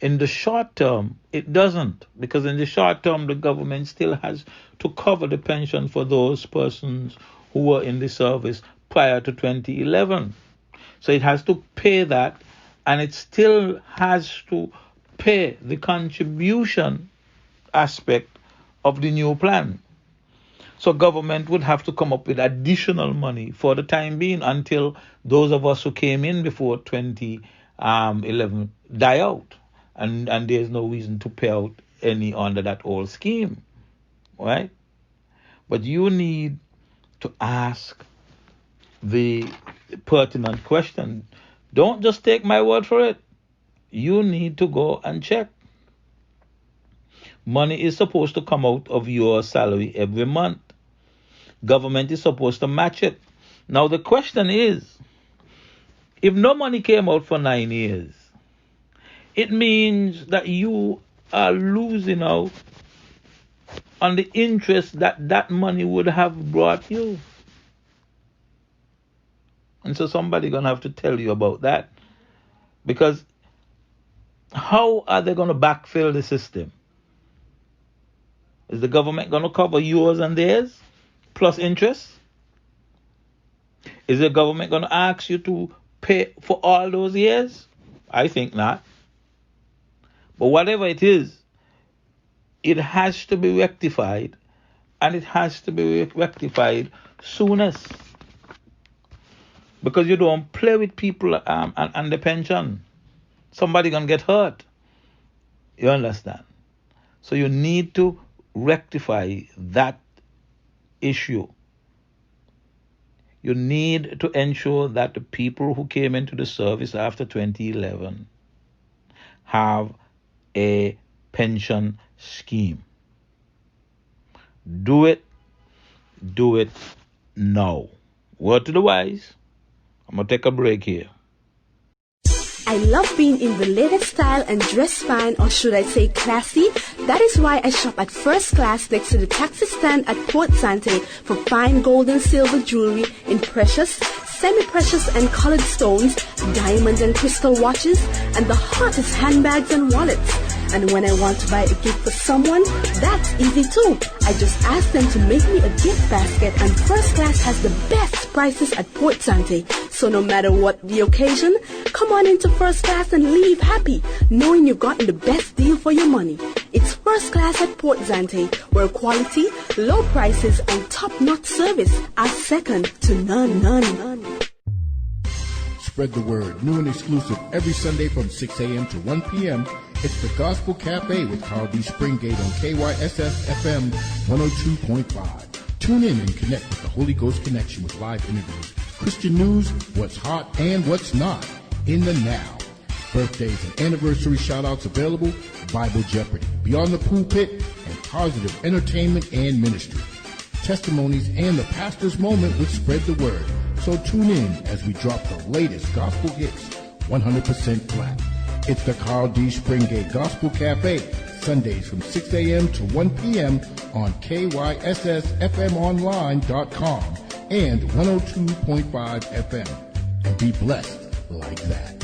In the short term, it doesn't, because in the short term, the government still has to cover the pension for those persons who were in the service prior to 2011. So it has to pay that, and it still has to pay the contribution aspect of the new plan. So government would have to come up with additional money for the time being until those of us who came in before 2011 die out. And there's no reason to pay out any under that old scheme, right? But you need to ask the pertinent question. Don't just take my word for it. You need to go and check. Money is supposed to come out of your salary every month. Government is supposed to match it. Now the question is, if no money came out for 9 years, it means that you are losing out on the interest that money would have brought you. And so somebody's going to have to tell you about that. Because how are they going to backfill the system? Is the government going to cover yours and theirs plus interest? Is the government going to ask you to pay for all those years? I think not. But whatever it is, it has to be rectified and it has to be rectified soonest. Because you don't play with people and the pension. Somebody gonna get hurt. You understand? So you need to rectify that issue. You need to ensure that the people who came into the service after 2011 have a pension scheme. Do it now. Word to the wise. I'm going to take a break here. I love being in the latest style and dress fine, or should I say classy. That is why I shop at First Class next to the taxi stand at Port Sante for fine gold and silver jewelry in precious, semi-precious and colored stones, diamond and crystal watches, and the hottest handbags and wallets. And when I want to buy a gift for someone, that's easy too. I just ask them to make me a gift basket, and First Class has the best prices at Port Sante. So no matter what the occasion, come on into First Class and leave happy, knowing you've gotten the best deal for your money. It's First Class at Port Sante, where quality, low prices, and top-notch service are second to none. Spread the word. New and exclusive every Sunday from 6 a.m. to 1 p.m. It's the Gospel Cafe with Carl B. Springate on KYSS FM 102.5. Tune in and connect with the Holy Ghost Connection with live interviews, Christian news, what's hot and what's not, in the now. Birthdays and anniversary shout-outs available, Bible Jeopardy, Beyond the Pulpit, and positive entertainment and ministry. Testimonies and the pastor's moment with Spread the Word. So tune in as we drop the latest gospel hits, 100% flat. It's the Carl D. Springate Gospel Cafe, Sundays from 6 a.m. to 1 p.m. on KYSSFMonline.com and 102.5 FM. And be blessed like that.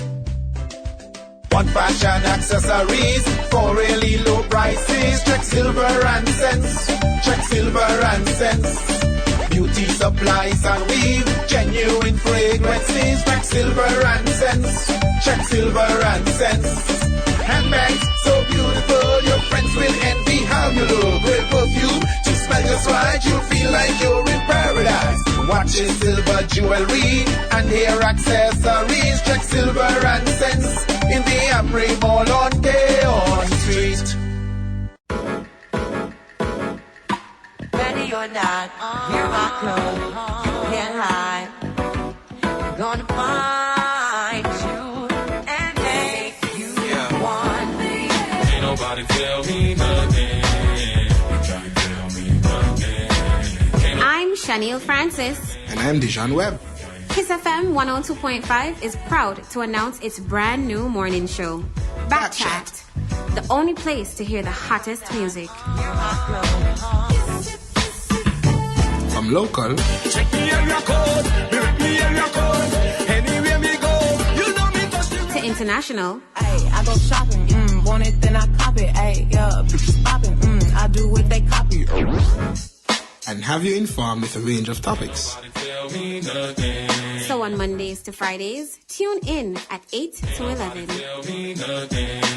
One fashion accessories for really low prices. Check silver and cents. Check silver and cents. Beauty supplies and weave, genuine fragrances. Check silver and cents. Check silver and cents. Handbags so beautiful, your friends will envy how you look. With perfume to smell just right, you'll feel like you're in paradise. Watches, silver jewelry, and hair accessories. Check silver and cents in the Amri Mall on Deon Street. Ready or not, here I come, can't hide. I'm gonna find you and make you want me. Ain't nobody tell me nothing. You can't tell me nothing. I'm Shaniel Francis. And I'm Dijon Webb. Kyssfm 102.5 is proud to announce its brand new morning show, Backchat, the only place to hear the hottest music. From local Check me area code, me area code. Anywhere me go, you know me touch the to international. Ay, I go shopping, want it then I cop it. Ay, yeah, bitches popping, I do what they copy. and have you informed with a range of topics. So on Mondays to Fridays, tune in at 8 to 11.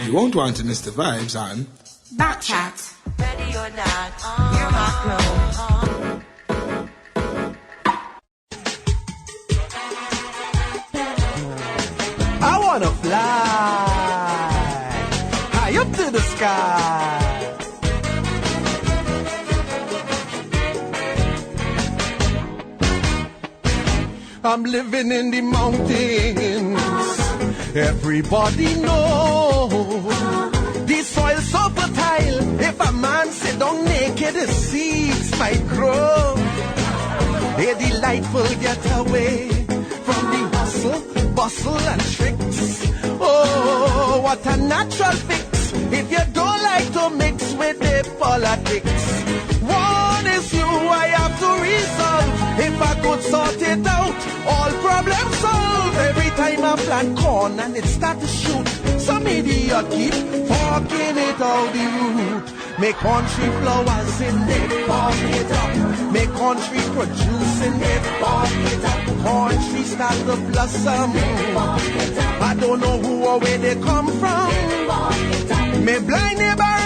You won't want to miss the vibes on Backchat. Ready or not, you're my clothes. I wanna fly high up to the sky. I'm living in the mountains. Everybody knows the soil so fertile. If a man sit down naked, the seeds might grow. A delightful getaway from the hustle, bustle and tricks. Oh, what a natural fix if you don't like to mix with the politics. One is you I have to resolve. If I could sort it out, all problems solved. Every time I plant corn and it start to shoot, some idiot keep forking it out the root. Make country flowers in it, fork it up. Make country produce in it, fork it up. Country start to blossom. I don't know who or where they come from. Me blind neighbor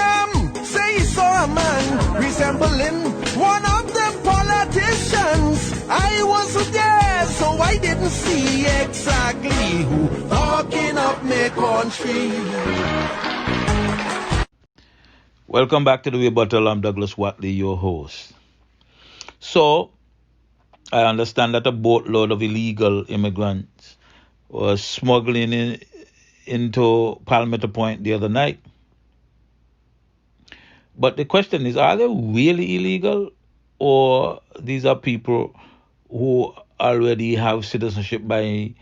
say saw a man resembling one of them politicians. I wasn't there, so I didn't see exactly who fucking up my country. Welcome back to the Rebuttal. I'm Douglas Wattley, your host. So, I understand that a boatload of illegal immigrants was smuggling into Palmetto Point the other night. But the question is, are they really illegal, or these are people who already have citizenship by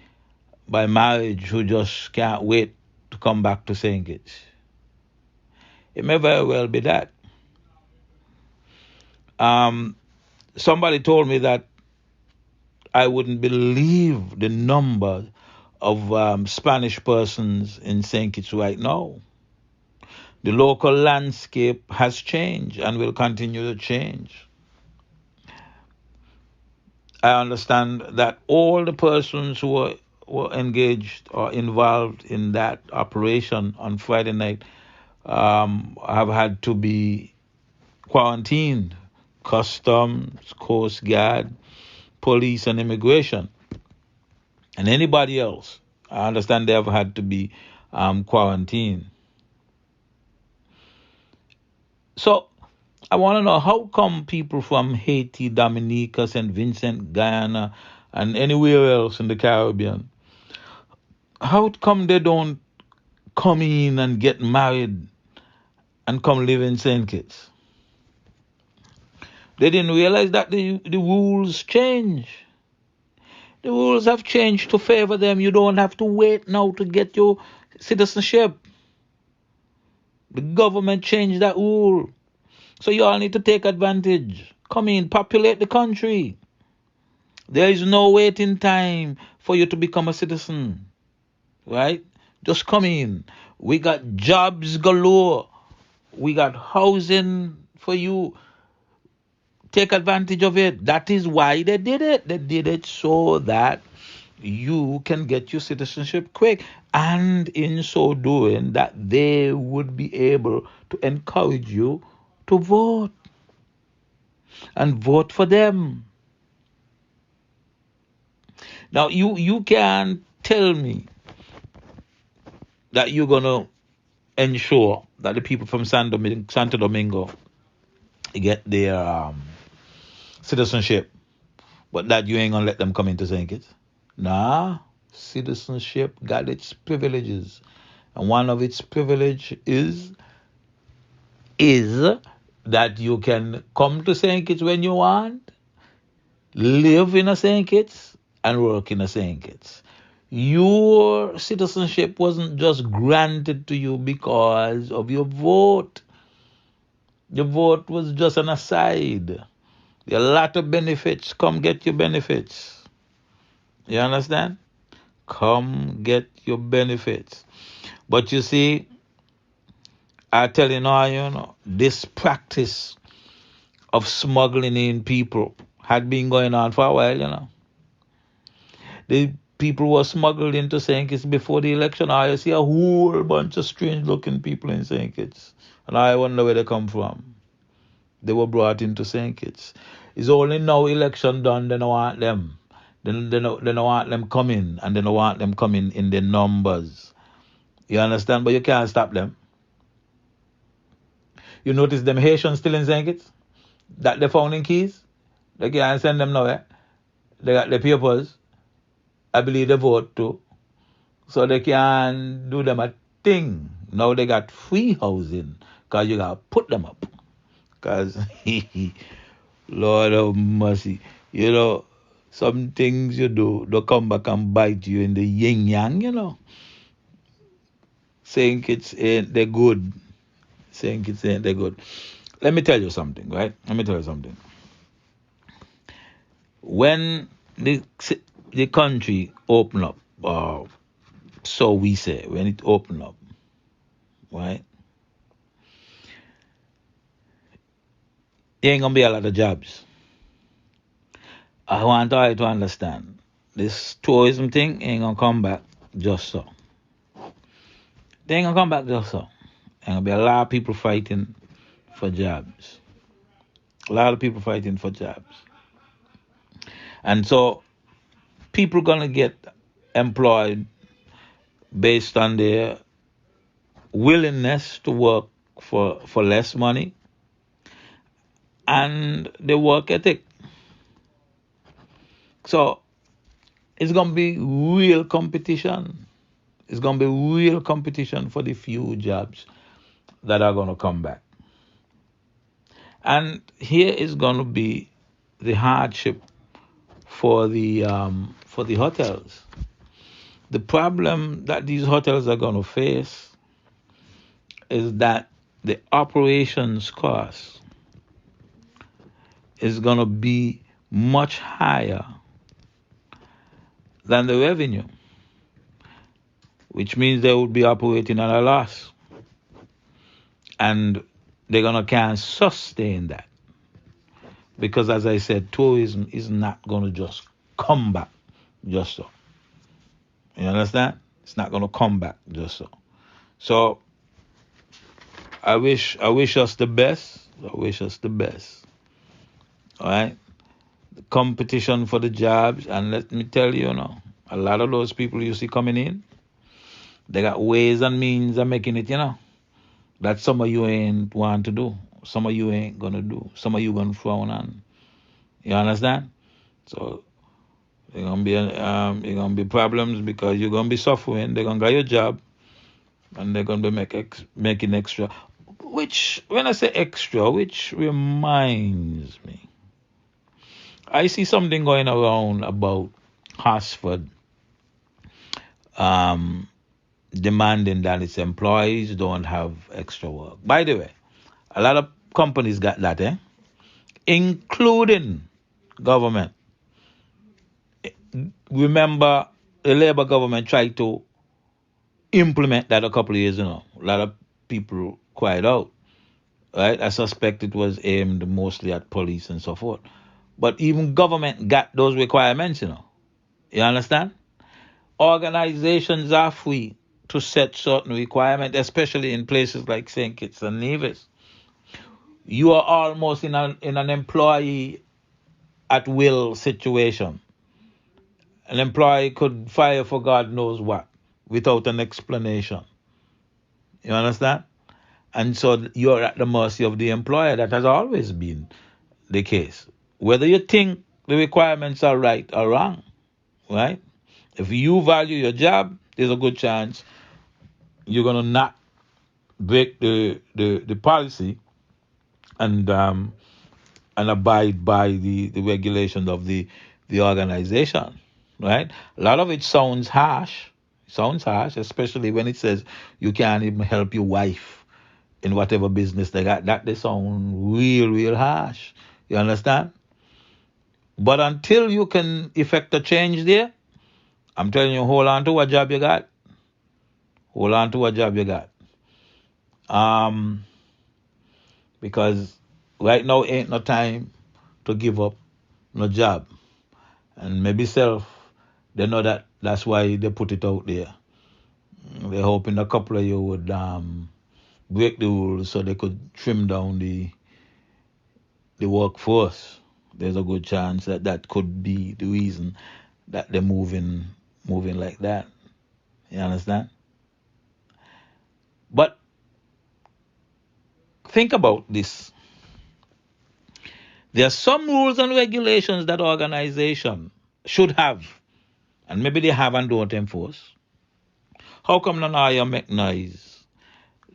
marriage who just can't wait to come back to St. Kitts? It may very well be that. Somebody told me that I wouldn't believe the number of Spanish persons in St. Kitts right now. The local landscape has changed and will continue to change. I understand that all the persons who were engaged or involved in that operation on Friday night have had to be quarantined. Customs, Coast Guard, police and immigration. And anybody else, I understand they have had to be quarantined. So, I want to know, how come people from Haiti, Dominica, St. Vincent, Guyana, and anywhere else in the Caribbean, how come they don't come in and get married and come live in St. Kitts? They didn't realize that the rules change. The rules have changed to favor them. You don't have to wait now to get your citizenship. The government changed that rule. So you all need to take advantage. Come in, populate the country. There is no waiting time for you to become a citizen. Right? Just come in. We got jobs galore. We got housing for you. Take advantage of it. That is why they did it. They did it so that you can get your citizenship quick. And in so doing, that they would be able to encourage you to vote. And vote for them. Now, you can't tell me that you're going to ensure that the people from Santo Domingo get their citizenship, but that you ain't going to let them come into St. Kitts. Nah, citizenship got its privileges. And one of its privilege is that you can come to St. Kitts when you want, live in a St. Kitts, and work in a St. Kitts. Your citizenship wasn't just granted to you because of your vote. The vote was just an aside. There are a lot of benefits. Come get your benefits. You understand? Come get your benefits. But you see, I tell you now, this practice of smuggling in people had been going on for a while, The people were smuggled into St. Kitts before the election. I see a whole bunch of strange-looking people in St. Kitts. And I wonder where they come from. They were brought into St. Kitts. It's only now election done, they don't want them. They don't want them coming, and they don't want them coming in their numbers. You understand? But you can't stop them. You notice them Haitians still in St. Kitts? That they found in Keys? They can't send them nowhere. They got the papers. I believe they vote too. So they can't do them a thing. Now they got free housing because you got to put them up. Because, Lord of mercy, some things you do, they'll come back and bite you in the yin-yang, St. Kitts ain't they good. St. Kitts ain't they good. Let me tell you something, right? When the country open up, so we say, when it open up, right? There ain't gonna be a lot of jobs. I want all you to understand, this tourism thing ain't gonna come back just so. They ain't gonna come back just so. Ain't gonna be a lot of people fighting for jobs. A lot of people fighting for jobs. And so people gonna get employed based on their willingness to work for less money and their work ethic. So it's gonna be real competition. It's gonna be real competition for the few jobs that are gonna come back. And here is gonna be the hardship for the hotels. The problem that these hotels are going to face is that the operations cost is going to be much higher than the revenue, which means they would be operating at a loss. And they're going to can't sustain that. Because as I said, tourism is not going to just come back just so. You understand? It's not going to come back just so. So I wish us the best. I wish us the best. All right? The competition for the jobs, and let me tell you, a lot of those people you see coming in, they got ways and means of making it, that some of you ain't want to do. Some of you ain't going to do. Some of you going to frown on. You understand? So There's gonna be problems because you're gonna be suffering. They're gonna get your job, and they're gonna be making extra. Which, when I say extra, which reminds me, I see something going around about Hartsford demanding that its employees don't have extra work. By the way, a lot of companies got that, including government. Remember, the Labour government tried to implement that a couple of years ago. A lot of people cried out, right? I suspect it was aimed mostly at police and so forth. But even government got those requirements, You understand? Organizations are free to set certain requirements, especially in places like St. Kitts and Nevis. You are almost in an employee at will situation. An employee could fire for God knows what without an explanation. You understand? And so you're at the mercy of the employer. That has always been the case. Whether you think the requirements are right or wrong, right? If you value your job, there's a good chance you're going to not break the policy and abide by the regulations of the organization. Right? A lot of it sounds harsh, especially when it says you can't even help your wife in whatever business they got. That they sound real harsh. You understand? But until you can effect a change there, I'm telling you, hold on to what job you got. Hold on to what job you got. Because right now ain't no time to give up no job. And maybe they know that's why they put it out there. They're hoping a couple of you would break the rules so they could trim down the workforce. There's a good chance that could be the reason that they're moving like that. You understand? But think about this. There are some rules and regulations that organization should have, and maybe they have and don't enforce. How come none of you make noise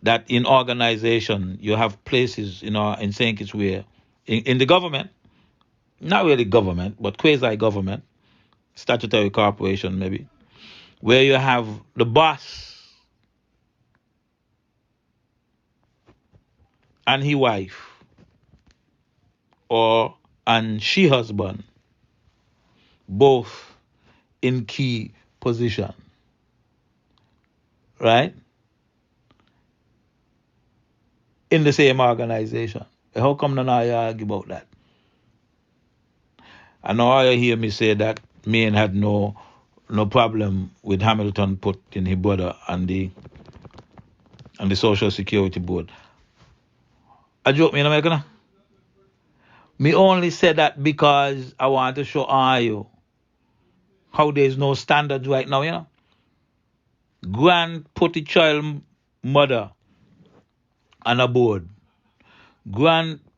that in organization you have places in St. Kitts where in the government, not really government, but quasi-government, statutory corporation maybe, where you have the boss and his wife and she husband both in key position, right? In the same organization. How come none of you argue about that? I know you hear me say that Maine had no problem with Hamilton putting his brother on the Social Security Board. A joke, me, you know, American? Me only say that because I want to show you how there's no standards right now, you know. Put the child mother on a board.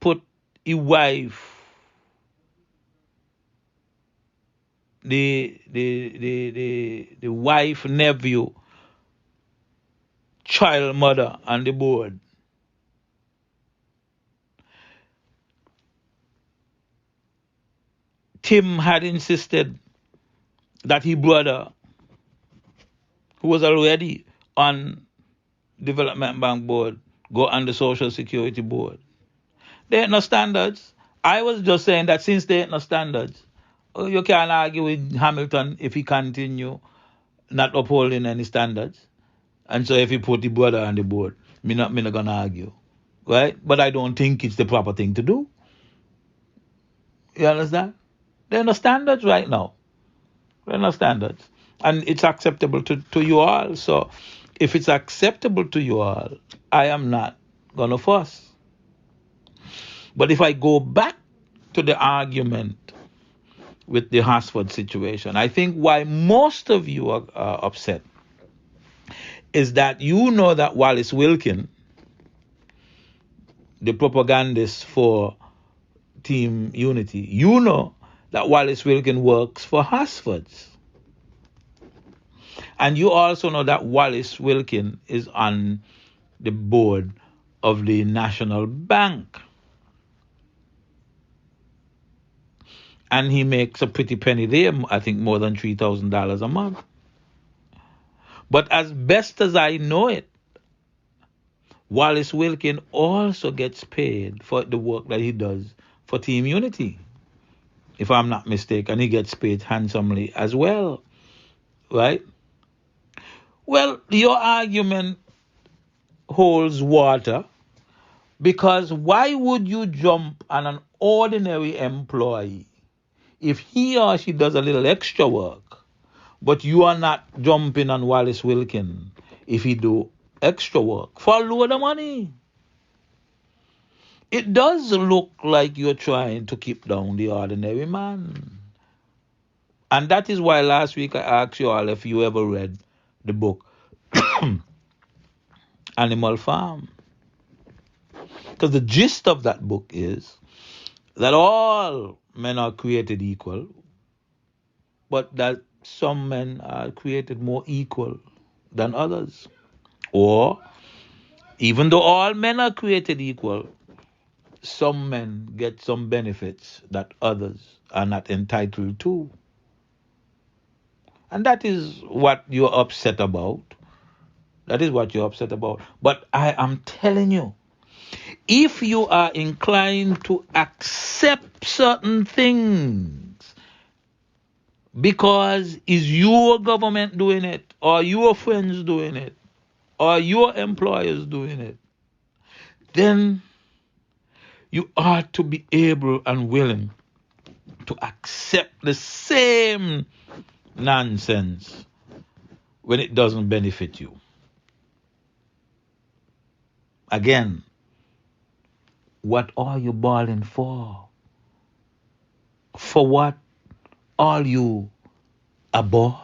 Put a wife, the wife, nephew, child mother on the board. Tim had insisted that his brother, who was already on Development Bank board, go on the Social Security board. There ain't no standards. I was just saying that since there ain't no standards, you can't argue with Hamilton if he continue not upholding any standards. And so if he put the brother on the board, me not gonna argue. Right? But I don't think it's the proper thing to do. You understand? There are no standards right now. There are no standards. And it's acceptable to you all. So if it's acceptable to you all, I am not gonna fuss. But if I go back to the argument with the Hasford situation, I think why most of you are upset is that you know that Wallace Wilkin, the propagandist for Team Unity, you know that Wallace Wilkin works for Hasford's. And you also know that Wallace Wilkin is on the board of the National Bank. And he makes a pretty penny there, I think more than $3,000 a month. But as best as I know it, Wallace Wilkin also gets paid for the work that he does for Team Unity, if I'm not mistaken. He gets paid handsomely as well, right? Well, your argument holds water, because why would you jump on an ordinary employee if he or she does a little extra work, but you are not jumping on Wallace Wilkin if he do extra work for a load of money? It does look like you're trying to keep down the ordinary man. And that is why last week I asked you all if you ever read the book Animal Farm. Because the gist of that book is that all men are created equal, but that some men are created more equal than others. Or, even though all men are created equal, some men get some benefits that others are not entitled to. And that is what you're upset about. That is what you're upset about. But I am telling you, if you are inclined to accept certain things because is your government doing it, or your friends doing it, or your employers doing it, then you ought to be able and willing to accept the same nonsense when it doesn't benefit you. Again, what are you bawling for? For what are you a ball?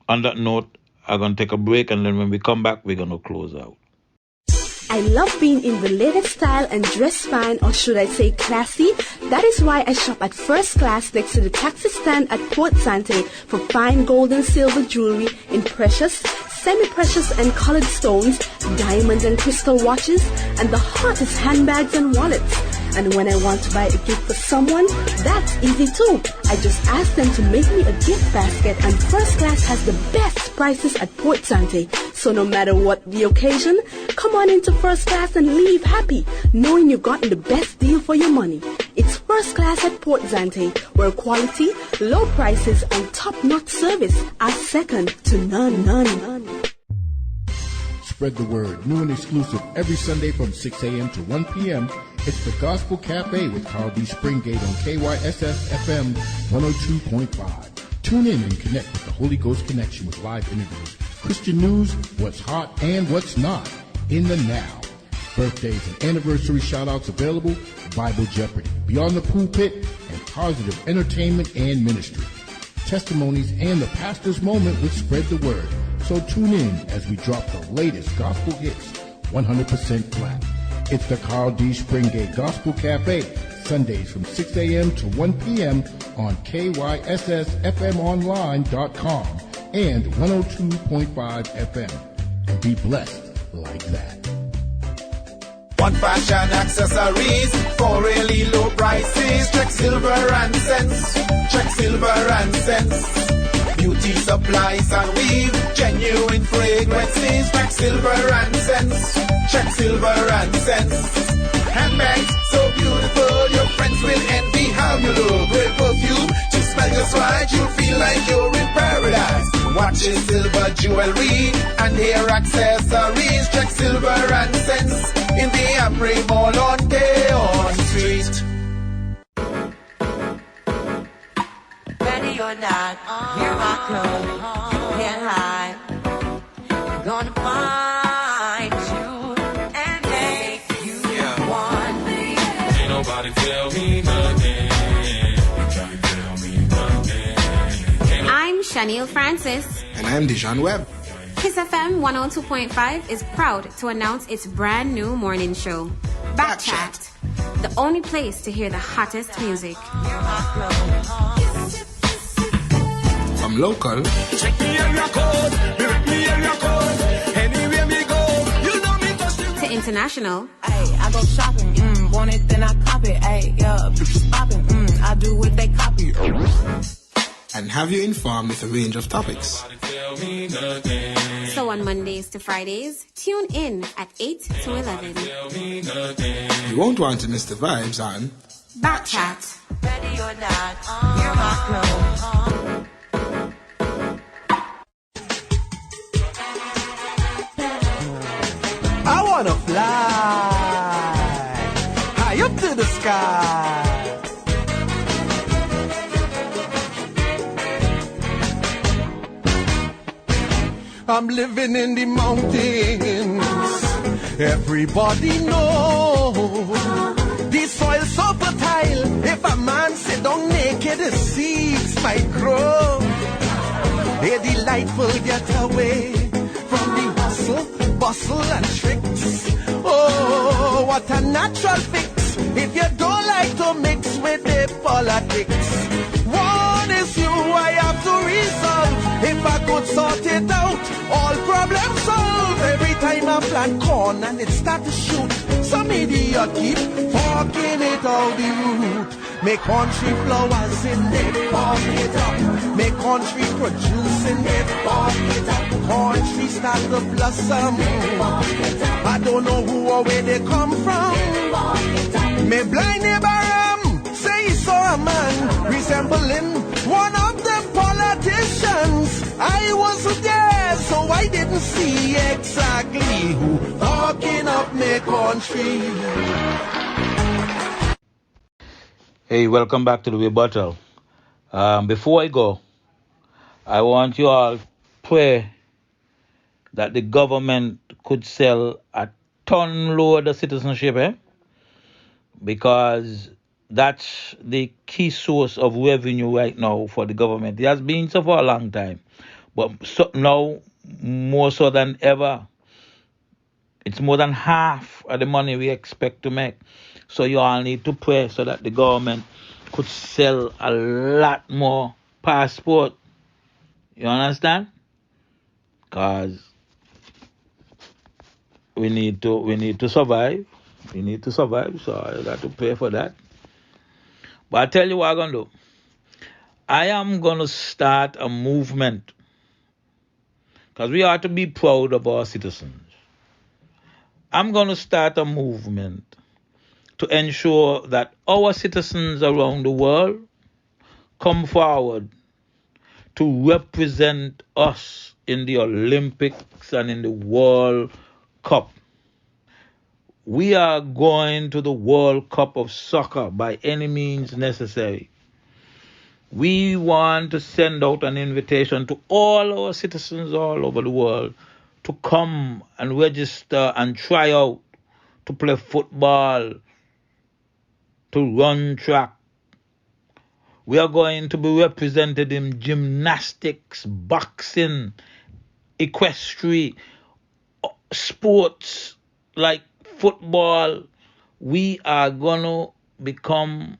On that note, I'm going to take a break, and then when we come back, we're going to close out. I love being in the latest style and dress fine, or should I say classy. That is why I shop at First Class next to the taxi stand at Port Sante for fine gold and silver jewelry in precious, semi-precious and colored stones, diamond and crystal watches, and the hottest handbags and wallets. And when I want to buy a gift for someone, that's easy too. I just ask them to make me a gift basket, and First Class has the best prices at Port Sante. So no matter what the occasion, come on into First Class and leave happy, knowing you've gotten the best deal for your money. It's First Class at Port Sante, where quality, low prices, and top-notch service are second to none. Spread the word. New and exclusive every Sunday from 6 a.m. to 1 p.m. It's the Gospel Cafe with Carl B. Springate on KYSS FM 102.5. Tune in and connect with the Holy Ghost Connection with live interviews, Christian news, what's hot and what's not, in the now. Birthdays and anniversary shout-outs available, Bible Jeopardy, Beyond the Pulpit, and Positive Entertainment and Ministry. Testimonies and the pastor's moment would spread the word. So tune in as we drop the latest gospel hits, 100% black. It's the Carl D. Springate Gospel Cafe, Sundays from 6 a.m. to 1 p.m. on KYSSFMonline.com and 102.5 FM. And be blessed like that. One fashion accessories for really low prices. Check silver and cents. Check silver and cents. Beauty supplies and weave. Genuine fragrances. Check silver and cents. Check silver and cents. Handbags so beautiful, your friends will envy how you look. Great perfume to smell just right, you'll feel like you're in paradise. Watches, silver jewelry, and hair accessories. Check silver and cents in the Amri Mall on Deon Street. Ready or not, here I come. Can't hide. Gonna find you and make you want me. Ain't nobody tell me nothing. Can't tell me nothing. I'm Shaniel Francis. And I'm Dijon Webb. Kyssfm 102.5 is proud to announce its brand new morning show, Backchat, the only place to hear the hottest music. From local Check me and your code, me and your code. Anywhere me go, you know me to international. Ay, I go shopping, want it then I cop it. Ay, yeah, bitches popping, I do what they copy. and have you informed with a range of topics. So on Mondays to Fridays, tune in at 8 to 11. You won't want to miss the vibes on Backchat. Ready or not, you're my clothes. I wanna fly high up to the sky. I'm living in the mountains. Everybody knows the soil so fertile. If a man sit down naked, the seeds might grow. A delightful getaway from the hustle, bustle, and tricks. Oh, what a natural fix if you don't like to mix with the politics. One is you I have to resolve. If I could sort it out, all problems solved. Every time I plant corn and it start to shoot, some idiot keep forking it out the root. Make country flowers in it, fork it up. Make country produce in it, fork it up. Country start to blossom. I don't know who or where they come from. Me blind neighbor say he saw a man resembling one of them politicians. I wasn't there, so I didn't see exactly who forking up me country. Hey, welcome back to the Rebuttal. Before I go, I want you all to pray that the government could sell a ton load of citizenship, because that's the key source of revenue right now for the government. It has been so for a long time, but so now more so than ever. It's more than half of the money we expect to make. So you all need to pray so that the government could sell a lot more passport. You understand? Because we need to survive. We need to survive, so I got to pray for that. But I tell you what I'm going to do. I am going to start a movement, because we ought to be proud of our citizens. I'm going to start a movement to ensure that our citizens around the world come forward to represent us in the Olympics and in the World Cup. We are going to the World Cup of soccer by any means necessary. We want to send out an invitation to all our citizens all over the world to come and register and try out to play football, to run track. We are going to be represented in gymnastics, boxing, equestrian, sports like football. We are going to become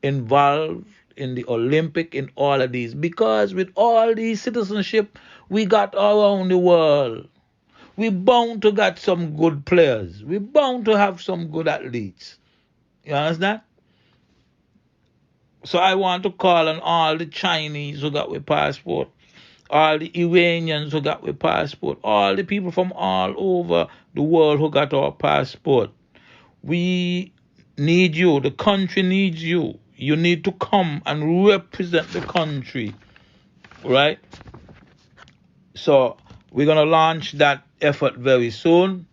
involved in the Olympic, in all of these, because with all these citizenship we got around the world, we bound to get some good players. We bound to have some good athletes. You understand? So I want to call on all the Chinese who got with passport, all the Iranians who got with passport, all the people from all over the world who got our passport. We need you. The country needs you. You need to come and represent the country, right? So we're going to launch that effort very soon,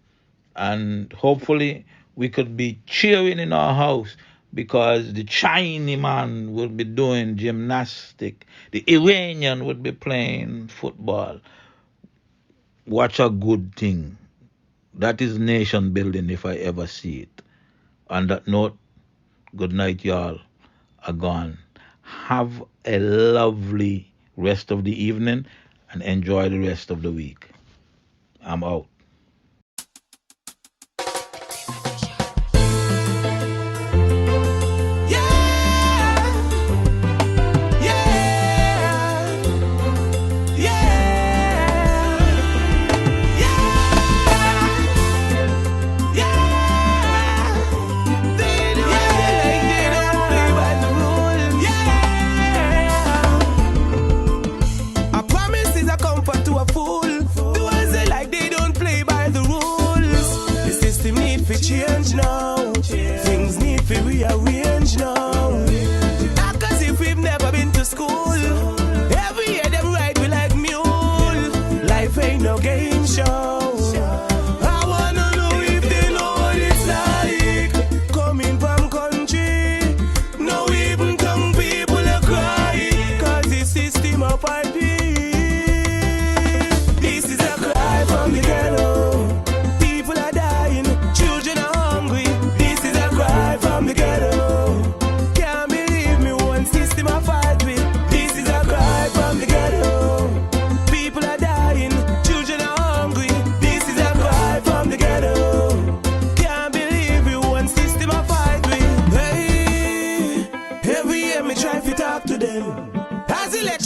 and hopefully we could be cheering in our house, because the Chinese man will be doing gymnastics, the Iranian would be playing football. Watch a good thing. That is nation building if I ever see it. On that note, good night, y'all. Are gone. Have a lovely rest of the evening and enjoy the rest of the week. I'm out. Change now, things need to rearrange now. Act as if we've never been to school. Every year them ride we like mule. Life ain't no game show. I wanna know if they know what it's like. Coming from country, no even young people are crying, cause the system of IP. This is a cry from the ghetto.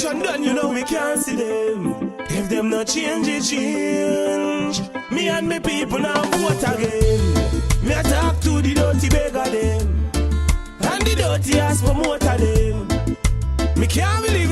Done, you know we can't see them. If them not change, it change. Me and me people now vote again. Me a talk to the dirty beggar them, and the dirty ass promoter them. Me can't believe